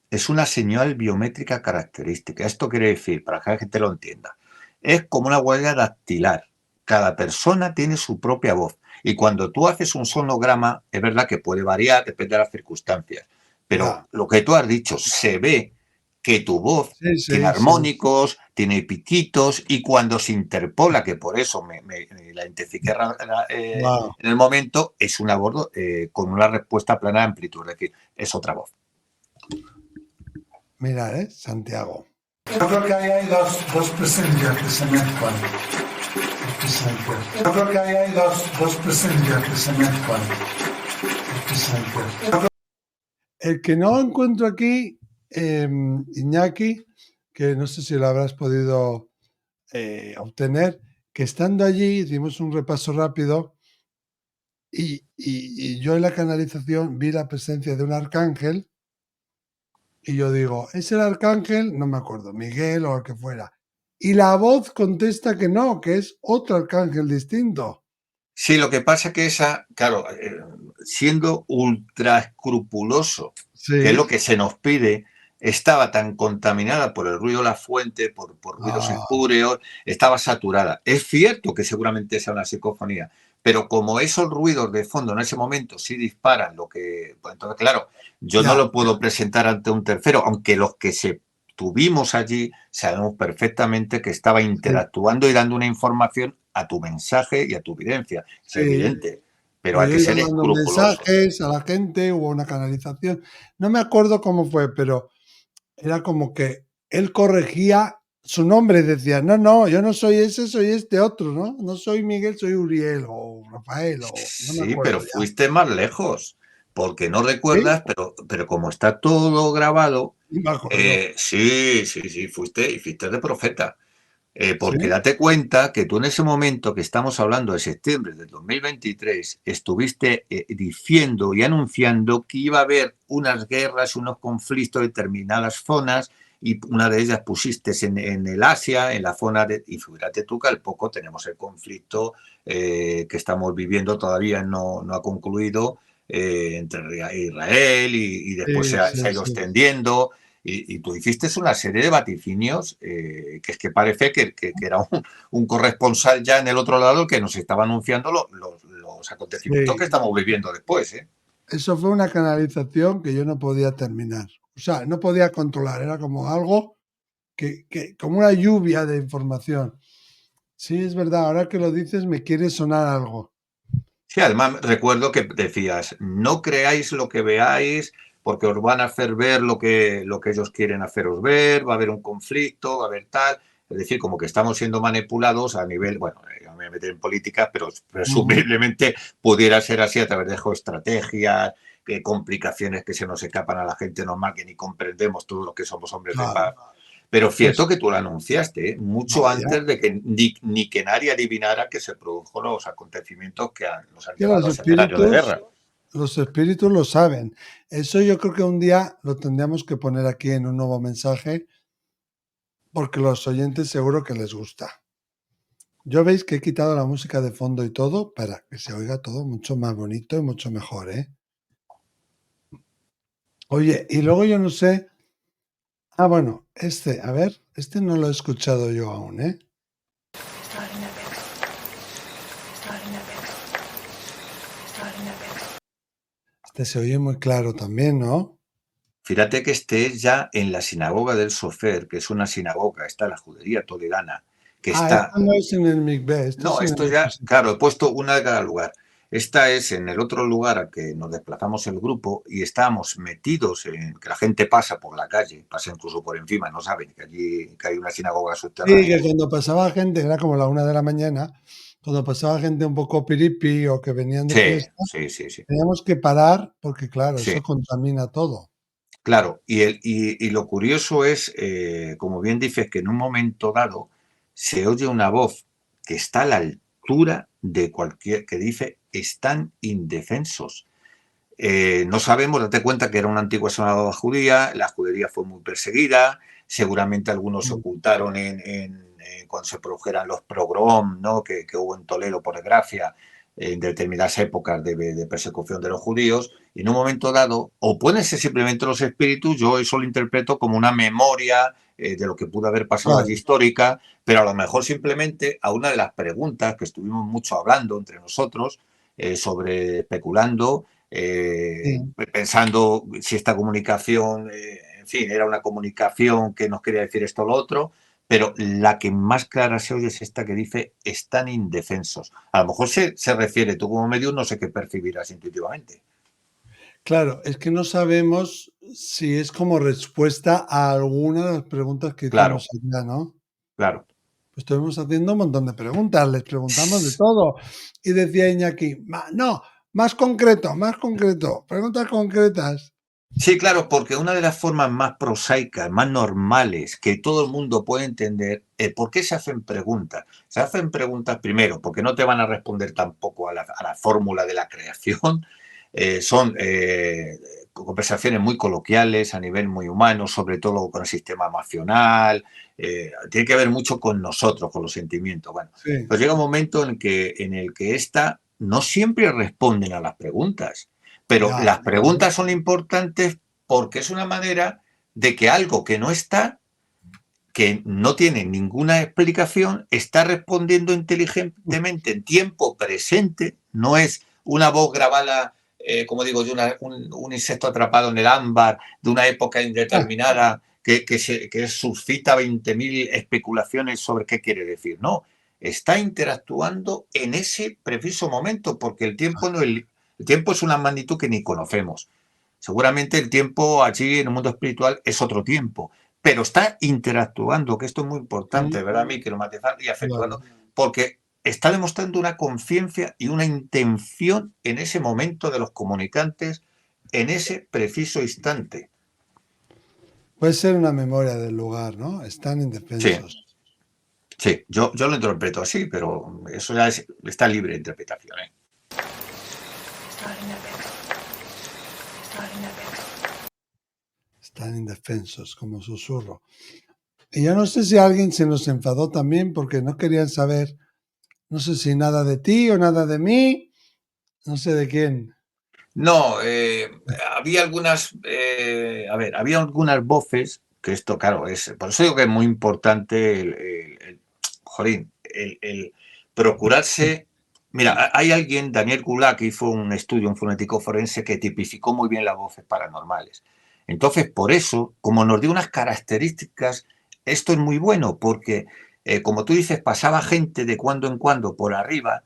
es una señal biométrica característica. Esto quiere decir, para que la gente lo entienda, es como una huella dactilar. Cada persona tiene su propia voz. Y cuando tú haces un sonograma, es verdad que puede variar, depende de las circunstancias. Pero ya. lo que tú has dicho, se ve que tu voz Sí, tiene sí, sí. armónicos, tiene pititos, y cuando se interpola, que por eso me la identifiqué Wow. en el momento, es una voz con una respuesta plana de amplitud, es decir, es otra voz. Mira, Santiago. Yo creo que ahí hay dos presencias que se mezclan. Yo creo que ahí hay dos presencias que se mezclan. El que no encuentro aquí, Iñaki, que no sé si lo habrás podido obtener, que estando allí hicimos un repaso rápido y yo en la canalización vi la presencia de un arcángel y yo digo, ¿es el arcángel? No me acuerdo, Miguel o el que fuera. Y la voz contesta que no, que es otro arcángel distinto. Sí, lo que pasa que esa, claro, siendo ultra escrupuloso, que es lo Sí. que se nos pide, estaba tan contaminada por el ruido de la fuente, por ruidos Ah, espúreos, estaba saturada. Es cierto que seguramente sea una psicofonía, pero como esos ruidos de fondo en ese momento sí disparan lo que, pues entonces claro, yo no ya, lo puedo presentar ante un tercero, aunque los que se estuvimos allí, sabemos perfectamente que estaba interactuando y dando una información a tu mensaje y a tu evidencia. Es Sí, evidente, pero hay pues yo que iba ser dando escrupulosos. mensajes a la gente, hubo una canalización. No me acuerdo cómo fue, pero era como que él corregía su nombre y decía, no, no, yo no soy ese, soy este otro, ¿no? No soy Miguel, soy Uriel o Rafael o no me Sí, acuerdo pero ya. fuiste más lejos, porque no ¿Sí? recuerdas, pero como está todo grabado, No me acuerdo. sí, fuiste y fuiste de profeta. ¿Sí? Porque date cuenta que tú en ese momento que estamos hablando de septiembre del 2023, estuviste diciendo y anunciando que iba a haber unas guerras, unos conflictos en determinadas zonas, y una de ellas pusiste en el Asia, en la zona de... Y fíjate tú que al poco tenemos el conflicto que estamos viviendo, todavía no ha concluido, entre Israel y después Sí, se sí, ha ido sí. extendiendo. Y tú hiciste una serie de vaticinios que es que parece que era un corresponsal ya en el otro lado que nos estaba anunciando los acontecimientos que Sí. estamos viviendo después. Eso fue una canalización que yo no podía terminar. O sea, no podía controlar. Era como algo como una lluvia de información. Sí, es verdad. Ahora que lo dices, me quiere sonar algo. Sí, además recuerdo que decías, no creáis lo que veáis porque os van a hacer ver lo que ellos quieren haceros ver, va a haber un conflicto, va a haber tal. Es decir, como que estamos siendo manipulados a nivel, bueno, yo me voy a meter en política, pero Ujú. presumiblemente pudiera ser así a través de geoestrategias, que complicaciones que se nos escapan a la gente normal, que ni comprendemos todos los que somos hombres de Claro. paz. Pero Pues cierto que tú lo anunciaste, mucho vaya. antes de que ni que nadie adivinara que se produjo los acontecimientos que nos han Que llevado a escenarios de guerra. los espíritus lo saben. Eso yo creo que un día lo tendríamos que poner aquí en un nuevo mensaje, porque los oyentes seguro que les gusta. Yo veis que he quitado la música de fondo y todo para que se oiga todo mucho más bonito y mucho mejor, ¿eh? Oye, y luego yo no sé. Ah, bueno, a ver, este no lo he escuchado yo aún, ¿eh? Este se oye muy claro también, ¿no? Fíjate que este es ya en la sinagoga del Sofer, que es una sinagoga, está la judería toledana, que Ah, está... esto no es en el Mikvé, esto No, es en esto el otro ya, sitio. claro, he puesto una de cada lugar. Esta es en el otro lugar al que nos desplazamos el grupo y estábamos metidos en que la gente pasa por la calle, pasa incluso por encima, no saben que allí que hay una sinagoga Sí, que subterránea. cuando pasaba gente, era como la 1 de la mañana, cuando pasaba gente un poco piripi o que venían de Sí, fiesta, sí. teníamos que parar porque, claro, Sí, eso contamina todo. claro. Y lo curioso es, como bien dices, que en un momento dado se oye una voz que está a la altura de cualquier, que dice, están indefensos. No sabemos, date cuenta que era una antigua sinagoga judía, la judería fue muy perseguida, seguramente algunos se Mm. ocultaron cuando se produjeran los pogrom, ¿no? Que hubo en Toledo, por desgracia, en determinadas épocas de persecución de los judíos, y en un momento dado, o pueden ser simplemente los espíritus, yo eso lo interpreto como una memoria de lo que pudo haber pasado allí Claro, histórica, pero a lo mejor simplemente a una de las preguntas que estuvimos mucho hablando entre nosotros, sobre especulando, sí. pensando si esta comunicación, en fin, era una comunicación que nos quería decir esto o lo otro, pero la que más clara se oye es esta que dice están indefensos. A lo mejor se refiere, tú como medio no sé qué percibirás intuitivamente. Claro, es que no sabemos si es como respuesta a alguna de las preguntas que Claro, hicimos allá, ¿no? claro. Pues estuvimos haciendo un montón de preguntas, les preguntamos de todo. Y decía Iñaki, no, más concreto, preguntas concretas. Sí, claro, porque una de las formas más prosaicas, más normales, que todo el mundo puede entender, es por qué se hacen preguntas. Se hacen preguntas primero, porque no te van a responder tampoco a la fórmula de la creación. Son conversaciones muy coloquiales, a nivel muy humano, sobre todo con el sistema emocional. Tiene que ver mucho con nosotros, con los sentimientos. Bueno, Sí, pues llega un momento en el que esta no siempre responden a las preguntas. Pero ya, las preguntas son importantes porque es una manera de que algo que no está, que no tiene ninguna explicación, está respondiendo inteligentemente en tiempo presente, no es una voz grabada, como digo yo, un insecto atrapado en el ámbar de una época indeterminada que suscita 20.000 especulaciones sobre qué quiere decir. No, está interactuando en ese preciso momento, porque el tiempo es una magnitud que ni conocemos. Seguramente el tiempo allí en el mundo espiritual es otro tiempo, pero está interactuando, que esto es muy importante, ¿verdad? A mí quiero matizar y efectuando, porque está demostrando una conciencia y una intención en ese momento de los comunicantes, en ese preciso instante. Puede ser una memoria del lugar, ¿no? Están indefensos. Sí, yo lo interpreto así, pero eso ya está libre de interpretación, ¿eh? Están indefensos, como susurro. Y yo no sé si alguien se nos enfadó también porque no querían saber, no sé si nada de ti o nada de mí, no sé de quién. No, había algunas, había algunas voces, que esto, claro, por eso digo que es muy importante el procurarse. Mira, hay alguien, Daniel Goulart, que hizo un estudio, un fonético forense, que tipificó muy bien las voces paranormales. Entonces, por eso, como nos dio unas características, esto es muy bueno, porque, como tú dices, pasaba gente de cuando en cuando por arriba,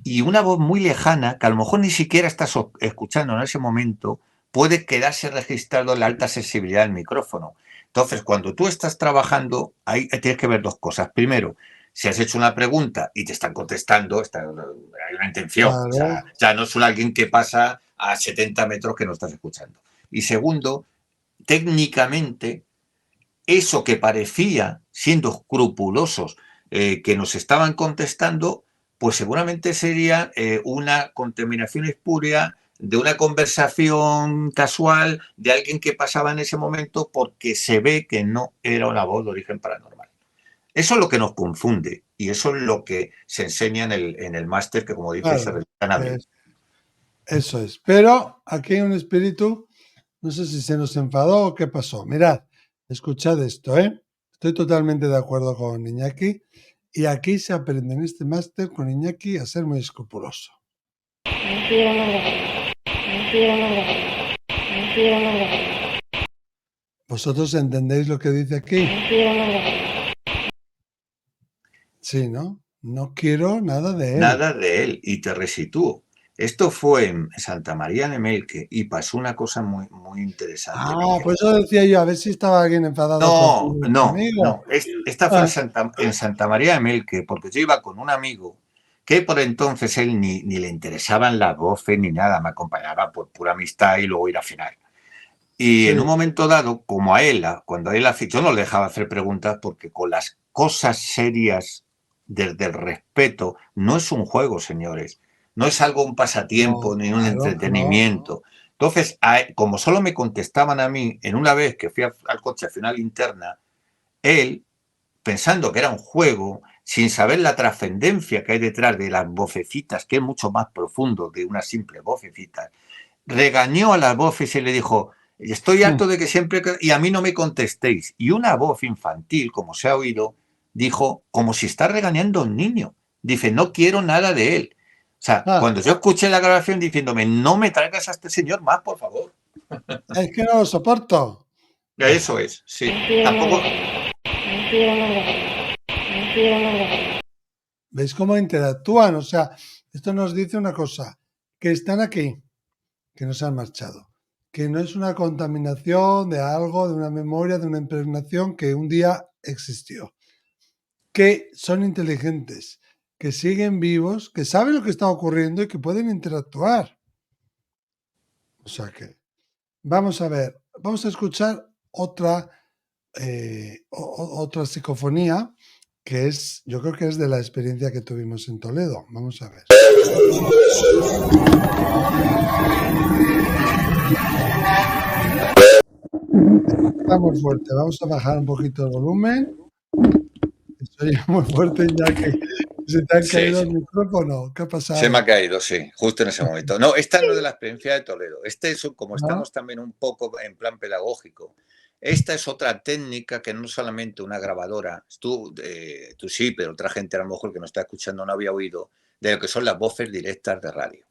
y una voz muy lejana, que a lo mejor ni siquiera estás escuchando en ese momento, puede quedarse registrado en la alta sensibilidad del micrófono. Entonces, cuando tú estás trabajando, ahí tienes que ver dos cosas. Primero, si has hecho una pregunta y te están contestando, hay una intención. Claro. O sea, ya no es alguien que pasa a 70 metros que no estás escuchando. Y segundo, técnicamente, eso que parecía, siendo escrupulosos, que nos estaban contestando, pues seguramente sería una contaminación espúrea de una conversación casual de alguien que pasaba en ese momento, porque se ve que no era una voz de origen paranormal. Eso es lo que nos confunde y eso es lo que se enseña en el máster, que, como dice, se realiza en abril. Eso es. Pero aquí hay un espíritu, no sé si se nos enfadó o qué pasó. Mirad, escuchad esto, ¿eh? Estoy totalmente de acuerdo con Iñaki y aquí se aprende en este máster con Iñaki a ser muy escrupuloso. ¿Vosotros entendéis lo que dice aquí? Sí, ¿no? No quiero nada de él. Nada de él, y te resitúo. Esto fue en Santa María de Melque y pasó una cosa muy, muy interesante. Ah, por eso decía yo, a ver si estaba alguien enfadado conmigo. No. Esta fue en Santa María de Melque, porque yo iba con un amigo que por entonces él ni le interesaban las voces ni nada, me acompañaba por pura amistad y luego ir a cenar. Y Sí. en un momento dado, como a él, cuando él hacía, yo no le dejaba hacer preguntas, porque con las cosas serias, desde el respeto, no es un juego, señores. No es algo, un pasatiempo, ni un entretenimiento. Entonces, como solo me contestaban a mí, en una vez que fui al coche a final interna, él, pensando que era un juego, sin saber la trascendencia que hay detrás de las vocecitas, que es mucho más profundo que una simple vocecita, regañó a las voces y le dijo: estoy harto de que siempre... Y a mí no me contestéis. Y una voz infantil, como se ha oído, dijo, como si está regañando a un niño. Dice, no quiero nada de él. O sea, cuando yo escuché la grabación diciéndome, no me traigas a este señor más, por favor. Es que no lo soporto. Eso es, sí. Tampoco... ¿Veis cómo interactúan? O sea, esto nos dice una cosa, que están aquí, que no se han marchado, que no es una contaminación de algo, de una memoria, de una impregnación que un día existió, que son inteligentes, que siguen vivos, que saben lo que está ocurriendo y que pueden interactuar. O sea que, vamos a ver, vamos a escuchar otra psicofonía que es, yo creo que es de la experiencia que tuvimos en Toledo. Vamos a ver. Está muy fuerte. Vamos a bajar un poquito el volumen. Estoy muy fuerte ya que se te han caído el micrófono. ¿Qué ha pasado? Se me ha caído, sí, justo en ese momento. No, esta no es de la experiencia de Toledo. Este es, como estamos también un poco en plan pedagógico, esta es otra técnica que no solamente una grabadora, tú sí, pero otra gente a lo mejor que nos está escuchando no había oído, de lo que son las voces directas de radio.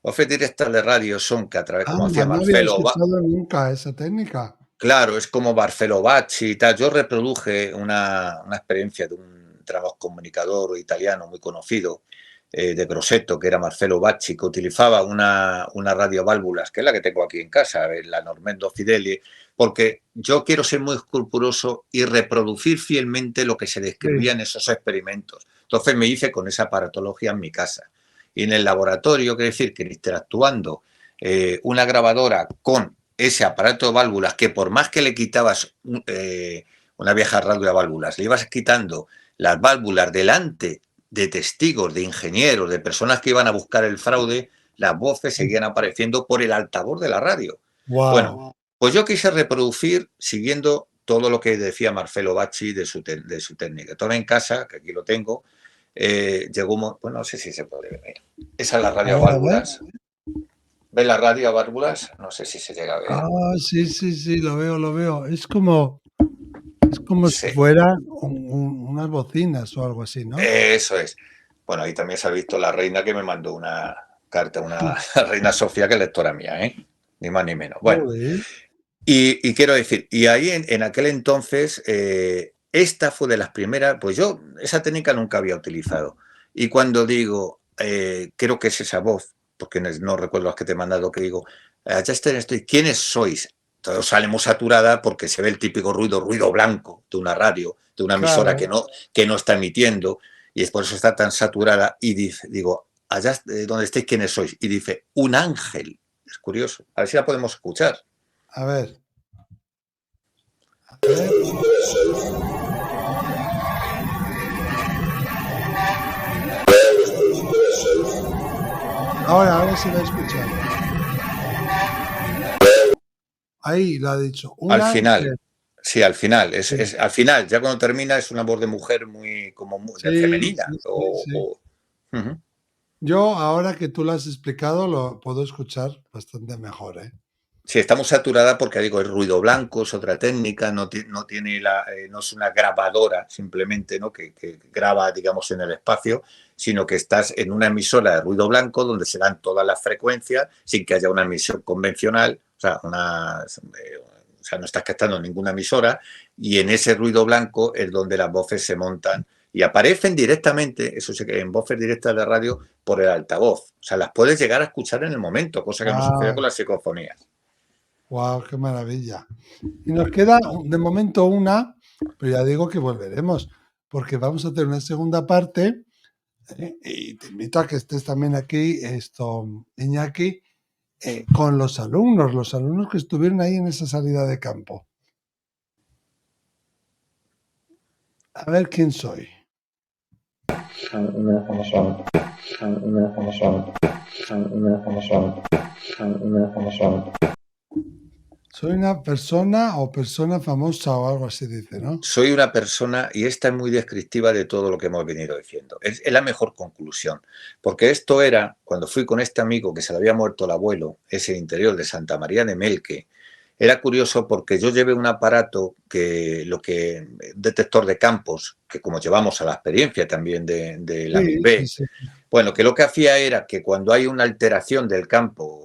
Voces directas de radio son que a través, como hacía Marcelo... No había escuchado nunca esa técnica. Claro, es como Marcelo Bacci y tal. Yo reproduje una experiencia de un comunicador italiano muy conocido, de Grosseto, que era Marcelo Bacci, que utilizaba una radioválvulas, que es la que tengo aquí en casa, la Normando Fideli, porque yo quiero ser muy escrupuloso y reproducir fielmente lo que se describía Sí, en esos experimentos. Entonces me hice con esa aparatología en mi casa. Y en el laboratorio, quiere decir que interactuando una grabadora con ese aparato de válvulas, que por más que le quitabas una vieja radio de válvulas, le ibas quitando las válvulas delante de testigos, de ingenieros, de personas que iban a buscar el fraude, las voces sí. seguían apareciendo por el altavoz de la radio. Bueno, Wow. pues yo quise reproducir siguiendo todo lo que decía Marcelo Bacci de su técnica. Todo en casa, que aquí lo tengo, llegó, bueno, no sé si se puede ver. Mira. Esa es la radio a A ver. válvulas. ¿Ves la radio a válvulas? No sé si se llega a ver. Sí, sí, sí, lo veo, lo veo. Es como si Sí, fueran unas bocinas o algo así, ¿no? eso es. Bueno, ahí también se ha visto la reina que me mandó una carta, una reina Sofía, que es lectora mía, ¿eh? Ni más ni menos. Bueno, Joder. y quiero decir, y ahí en aquel entonces, esta fue de las primeras, pues yo esa técnica nunca había utilizado. Y cuando digo, creo que es esa voz, porque no recuerdo las que te he mandado, que digo, allá estoy, ¿quiénes sois? Todo sale muy saturada porque se ve el típico ruido blanco de una radio, de una emisora Claro. que no está emitiendo, y es por eso está tan saturada. Y digo, allá donde estéis, ¿quiénes sois? Y dice, un ángel. Es curioso. A ver si la podemos escuchar. A ver. A ver. Ahora se va a escuchar. Ahí lo ha dicho. Un Al ángel. final, sí, al final. Sí, Al final, ya cuando termina, es una voz de mujer de sí, femenina. sí, sí. Uh-huh. Yo, ahora que tú lo has explicado, lo puedo escuchar bastante mejor, ¿eh? Sí, está muy saturada porque digo, el ruido blanco es otra técnica, no tiene no es una grabadora simplemente, ¿no? Que graba, digamos, en el espacio, sino que estás en una emisora de ruido blanco donde se dan todas las frecuencias sin que haya una emisión convencional, o sea, no estás captando ninguna emisora, y en ese ruido blanco es donde las voces se montan y aparecen directamente, eso sí, que en voces directas de radio, por el altavoz. O sea, las puedes llegar a escuchar en el momento, cosa que no sucede con las psicofonías. Wow, qué maravilla. Y nos queda de momento una, pero ya digo que volveremos, porque vamos a tener una segunda parte, y te invito a que estés también aquí, Iñaki, con los alumnos que estuvieron ahí en esa salida de campo. A ver quién soy. Soy una persona o persona famosa o algo así dice, ¿no? Soy una persona, y esta es muy descriptiva de todo lo que hemos venido diciendo. Es la mejor conclusión, porque esto era, cuando fui con este amigo que se le había muerto el abuelo, ese interior de Santa María de Melque, era curioso porque yo llevé un aparato un detector de campos, que como llevamos a la experiencia también de la Sí, sí, 1000B, sí. bueno, que lo que hacía era que cuando hay una alteración del campo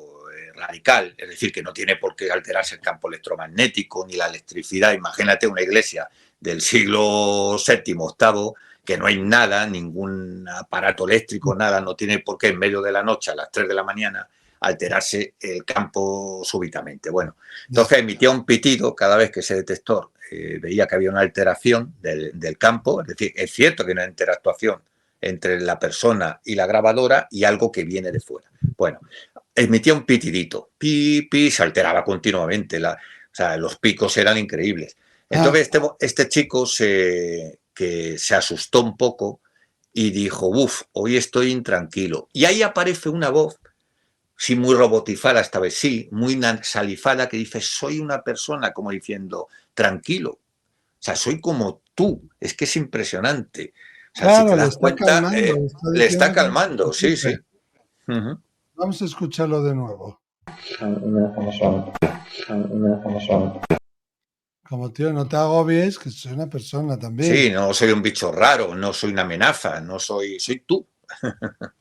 radical, es decir, que no tiene por qué alterarse el campo electromagnético ni la electricidad, imagínate una iglesia del siglo VII, VIII, que no hay nada, ningún aparato eléctrico, nada, no tiene por qué en medio de la noche, a las 3 de la mañana, alterarse el campo súbitamente. Bueno, entonces emitía un pitido cada vez que ese detector veía que había una alteración del campo, es decir, es cierto que hay una interactuación entre la persona y la grabadora y algo que viene de fuera. Bueno, emitía un pitidito, pi, se alteraba continuamente, o sea, los picos eran increíbles. Entonces este chico que se asustó un poco y dijo, hoy estoy intranquilo. Y ahí aparece una voz, sí, muy robotizada esta vez, sí, muy nasalifada, que dice, soy una persona, como diciendo, tranquilo. O sea, soy como tú. Es que es impresionante. O sea, si te Claro, le das está cuenta, calmando, le está le está diciendo que no se calmando, sí, sí. preocupe. Vamos a escucharlo de nuevo. Como tío, no te agobies, que soy una persona Sí, también. no soy un bicho raro, no soy una amenaza, soy tú.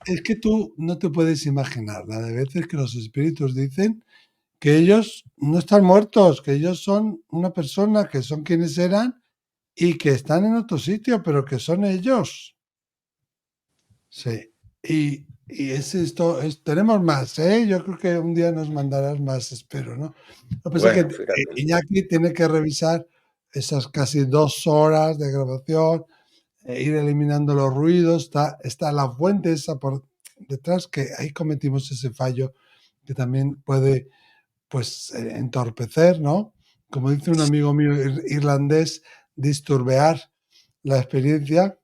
Es que tú no te puedes imaginar la de veces que los espíritus dicen que ellos no están muertos, que ellos son una persona, que son quienes eran y que están en otro sitio, pero que son ellos. Sí. Y es esto, tenemos más, ¿eh? Yo creo que un día nos mandarás más, espero, ¿no? Lo que pasa es Bueno, que fíjate. Iñaki tiene que revisar esas casi 2 horas de grabación, ir eliminando los ruidos, está la fuente esa por detrás, que ahí cometimos ese fallo que también puede, pues, entorpecer, ¿no? Como dice un amigo mío irlandés, disturbear la experiencia.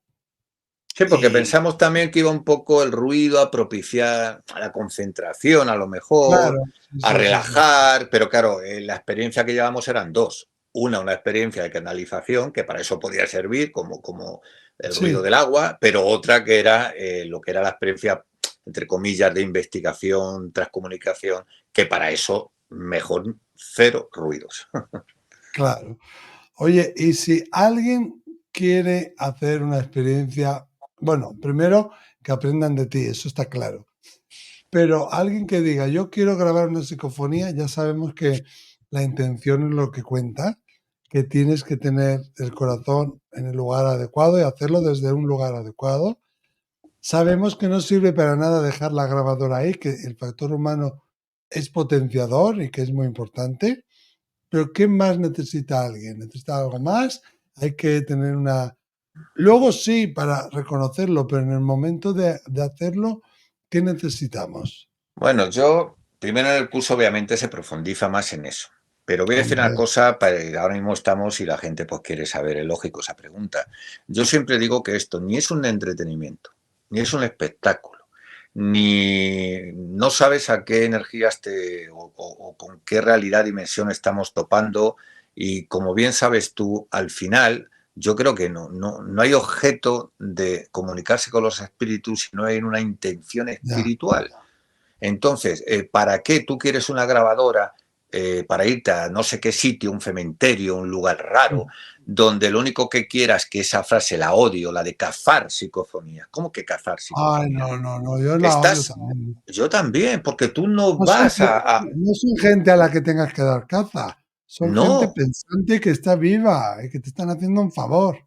Sí, porque Y pensamos también que iba un poco el ruido a propiciar a la concentración, a lo mejor, claro, sí, a sí, sí, sí. relajar, pero claro, la experiencia que llevamos eran dos. Una experiencia de canalización, que para eso podía servir, como el ruido Sí, del agua, pero otra que era lo que era la experiencia, entre comillas, de investigación, transcomunicación, que para eso mejor cero ruidos. claro. Oye, y si alguien quiere hacer una experiencia, bueno, primero que aprendan de ti, eso está claro. Pero alguien que diga, yo quiero grabar una psicofonía, ya sabemos que la intención es lo que cuenta, que tienes que tener el corazón en el lugar adecuado y hacerlo desde un lugar adecuado. Sabemos que no sirve para nada dejar la grabadora ahí, que el factor humano es potenciador y que es muy importante. Pero ¿qué más necesita alguien? ¿Necesita algo más? Hay que tener una... Luego sí, para reconocerlo, pero en el momento de hacerlo, ¿qué necesitamos? Bueno, yo primero en el curso obviamente se profundiza más en eso. Pero voy a decir una Hombre, cosa, ahora mismo estamos y la gente pues quiere saber, es lógico esa pregunta. Yo siempre digo que esto ni es un entretenimiento, ni es un espectáculo, ni no sabes a qué energías o con qué realidad, dimensión estamos topando y como bien sabes tú, al final yo creo que no hay objeto de comunicarse con los espíritus si no hay una intención ya. espiritual. Entonces, ¿para qué tú quieres una grabadora para irte a no sé qué sitio, un cementerio, un lugar raro, donde lo único que quieras, que esa frase la odio, la de cazar psicofonías? ¿Cómo que cazar Ay, psicofonías? no, yo la odio Estás, también. yo también, porque tú no No son, vas a no son gente a la que tengas que dar caza, son gente no, pensante que está viva y que te están haciendo un favor.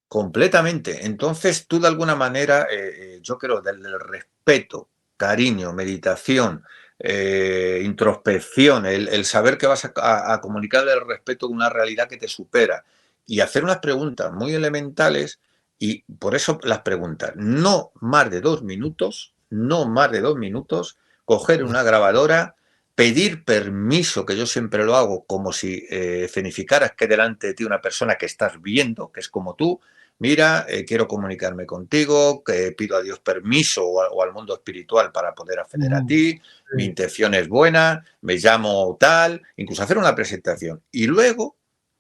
completamente. Entonces, tú de alguna manera, yo creo, del respeto, cariño, meditación, introspección, el saber que vas a comunicar el respeto de una realidad que te supera y hacer unas preguntas muy elementales y por eso las preguntas, no más de 2 minutos, no más de 2 minutos, coger Ya. una grabadora, pedir permiso, que yo siempre lo hago, como si escenificaras que delante de ti una persona que estás viendo, que es como tú, mira, quiero comunicarme contigo, que pido a Dios permiso o al mundo espiritual para poder acceder a Ujú. ti, mi Sí. intención es buena, me llamo tal, incluso hacer una presentación. Y luego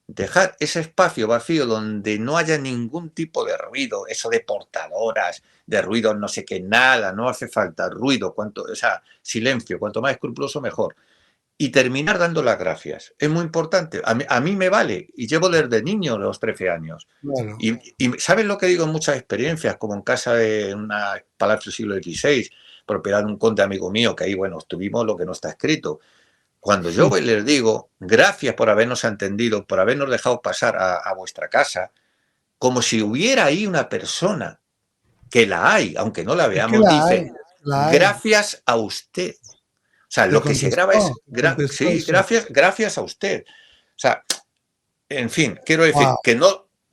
dejar ese espacio vacío donde no haya ningún tipo de ruido, eso de portadoras, de ruido no sé qué, nada, no hace falta ruido, o sea, silencio, cuanto más escrupuloso mejor y terminar dando las gracias. Es muy importante. A mí me vale. Y llevo desde niño los 13 años. Claro. Y ¿sabes lo que digo en muchas experiencias? Como en casa de una palacio siglo XVI, propiedad de un conde amigo mío, que ahí, bueno, estuvimos lo que no está escrito. Cuando yo les digo, gracias por habernos entendido, por habernos dejado pasar a vuestra casa, como si hubiera ahí una persona, que la hay, aunque no la Es que veamos, la hay, dice, es que la hay. gracias a usted. O sea, lo que se graba es, Te contestó sí, eso. gracias a usted. O sea, en fin, quiero Wow. decir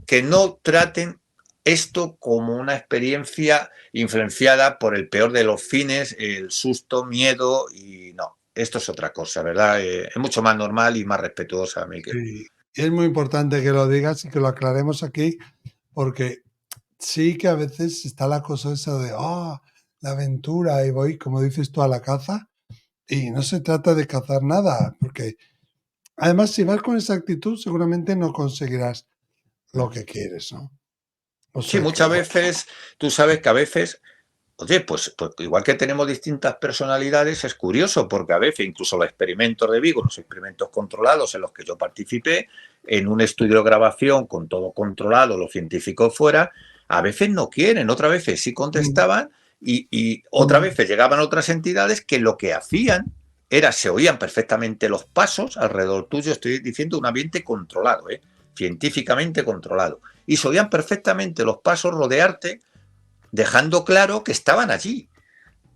que no traten esto como una experiencia influenciada por el peor de los fines, el susto, miedo y no. Esto es otra cosa, ¿verdad? Es mucho más normal y más respetuosa, Miquel. Sí. Y es muy importante que lo digas y que lo aclaremos aquí, porque sí que a veces está la cosa esa de, la aventura y voy, como dices tú, a la caza. Y no se trata de cazar nada, porque además si vas con esa actitud seguramente no conseguirás lo que quieres, ¿no? O Sí, sea que, muchas veces, tú sabes que a veces, oye, pues igual que tenemos distintas personalidades, es curioso porque a veces incluso los experimentos de Vigo, los experimentos controlados en los que yo participé, en un estudio de grabación con todo controlado, los científicos fuera, a veces no quieren, otras veces sí mm, contestaban y otras mm, veces llegaban otras entidades que lo que hacían se oían perfectamente los pasos alrededor tuyo, estoy diciendo un ambiente controlado, científicamente controlado, y se oían perfectamente los pasos rodearte, dejando claro que estaban allí,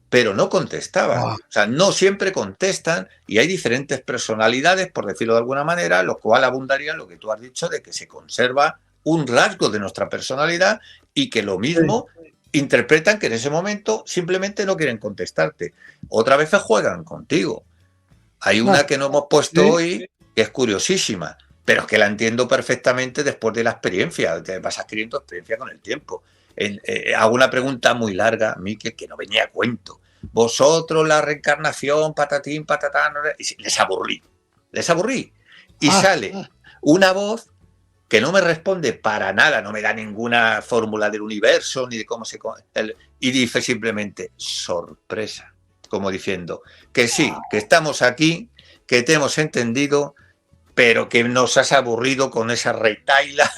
pero no contestaban. Ah, O sea, no siempre contestan y hay diferentes personalidades, por decirlo de alguna manera, lo cual abundaría en lo que tú has dicho de que se conserva un rasgo de nuestra personalidad y que lo mismo interpretan que en ese momento simplemente no quieren contestarte. Otras veces juegan contigo. Hay una que no hemos puesto hoy que es curiosísima, pero es que la entiendo perfectamente después de la experiencia. Te vas adquiriendo experiencia con el tiempo. Hago una pregunta muy larga, Miquel, que no venía a cuento. Vosotros, la reencarnación, patatín, patatán, y les aburrí. Y sale una voz que no me responde para nada, no me da ninguna fórmula del universo, ni de cómo se... y dice simplemente, sorpresa, como diciendo, que sí, que estamos aquí, que te hemos entendido, pero que nos has aburrido con esa retaila,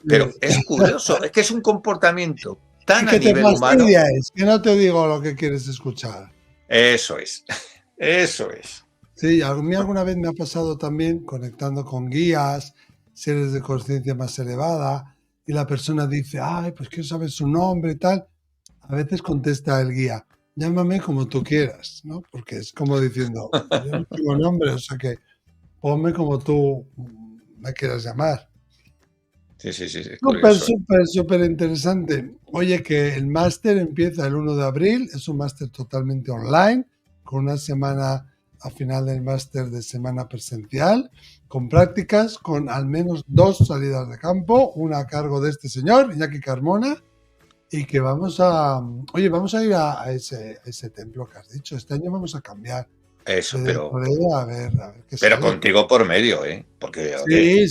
pero es curioso, es que es un comportamiento tan y que a nivel humano. Es que no te digo lo que quieres escuchar. Eso es. Sí, a mí alguna vez me ha pasado también conectando con guías, seres de conciencia más elevada, y la persona dice, ay, pues quiero saber su nombre y tal. A veces contesta el guía, llámame como tú quieras, ¿no? Porque es como diciendo, yo no tengo nombre, o sea que ponme como tú me quieras llamar. Sí. Súper interesante. Oye, que el máster empieza el 1 de abril, es un máster totalmente online, con una semana a final del máster de semana presencial, con prácticas, con al menos 2 salidas de campo, una a cargo de este señor, Iñaki Carmona, y que vamos a ir a ese templo que has dicho. Este año vamos a cambiar. Eso, pero a ver qué pero sale. Contigo por medio, porque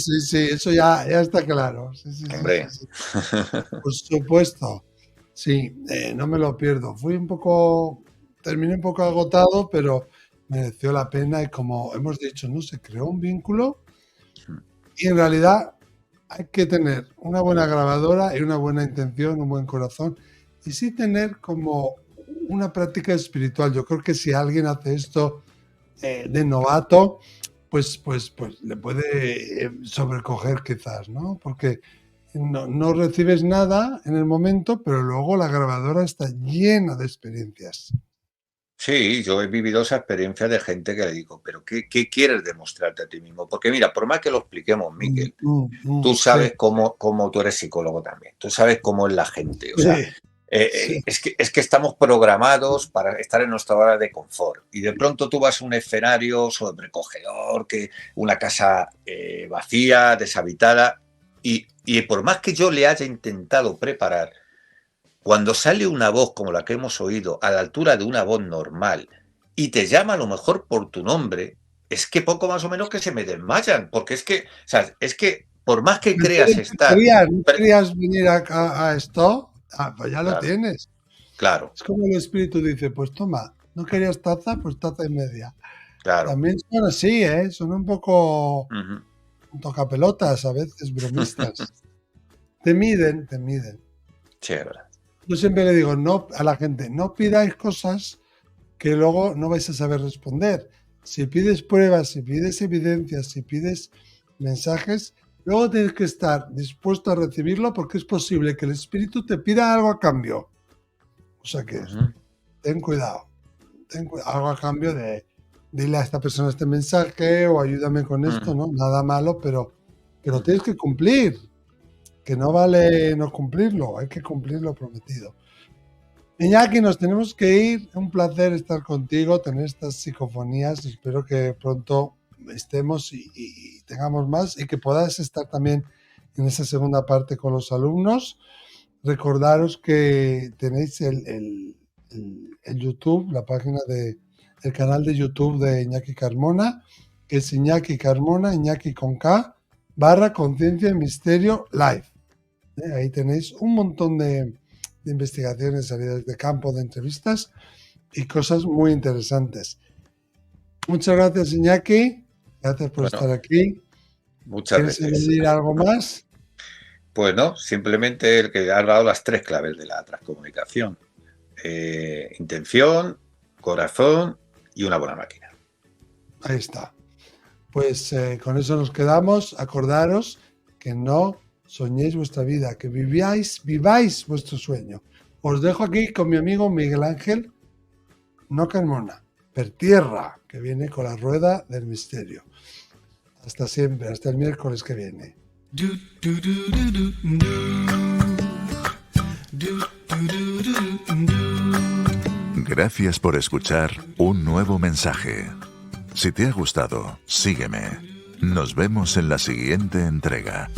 sí, eso ya está claro. Sí, hombre. sí. Por supuesto. Sí, no me lo pierdo. Terminé un poco agotado, pero mereció la pena y como hemos dicho, ¿no? Se creó un vínculo y en realidad hay que tener una buena grabadora y una buena intención, un buen corazón y sí tener como una práctica espiritual. Yo creo que si alguien hace esto de novato, pues le puede sobrecoger quizás, ¿no? Porque no recibes nada en el momento, pero luego la grabadora está llena de experiencias. Sí, yo he vivido esa experiencia de gente que le digo, pero ¿qué quieres demostrarte a ti mismo? Porque mira, por más que lo expliquemos, Miquel, tú sabes cómo tú eres psicólogo también, tú sabes cómo es la gente, o sea, es que estamos programados para estar en nuestra hora de confort y de pronto tú vas a un escenario sobrecogedor, una casa vacía, deshabitada y por más que yo le haya intentado preparar, cuando sale una voz como la que hemos oído a la altura de una voz normal y te llama a lo mejor por tu nombre, es que poco más o menos que se me desmayan, porque es que por más que creas estar... ¿No querías venir a esto? Pues ya lo tienes. Claro. Es como el espíritu dice, pues toma, ¿no querías taza? Pues taza y media. Claro. También son así, son un poco tocapelotas, a veces bromistas. Te miden. Sí, es verdad. Yo siempre le digo a la gente, no pidáis cosas que luego no vais a saber responder. Si pides pruebas, si pides evidencias, si pides mensajes, luego tienes que estar dispuesto a recibirlo porque es posible que el espíritu te pida algo a cambio. O sea que ten cuidado. Algo a cambio de dile a esta persona este mensaje o ayúdame con esto, ¿no? Nada malo, pero tienes que cumplir. Que no vale no cumplirlo, hay que cumplir lo prometido. Iñaki, nos tenemos que ir. Un placer estar contigo, tener estas psicofonías. Espero que pronto estemos y tengamos más y que podáis estar también en esa segunda parte con los alumnos. Recordaros que tenéis el YouTube, la página el canal de YouTube de Iñaki Carmona, que es Iñaki Carmona, Iñaki con K, /Conciencia y Misterio Live. Ahí tenéis un montón de investigaciones, salidas de campo, de entrevistas y cosas muy interesantes. Muchas gracias, Iñaki. Gracias por estar aquí. Muchas ¿Quieres veces. añadir algo más? Pues no, simplemente el que ha dado las 3 claves de la transcomunicación. Intención, corazón y una buena máquina. Ahí está. Pues con eso nos quedamos. Acordaros que no soñéis vuestra vida, que viváis vuestro sueño. Os dejo aquí con mi amigo Miguel Ángel, no Carmona, per tierra, que viene con la rueda del misterio. Hasta siempre, hasta el miércoles que viene. Gracias por escuchar un nuevo mensaje. Si te ha gustado, sígueme. Nos vemos en la siguiente entrega.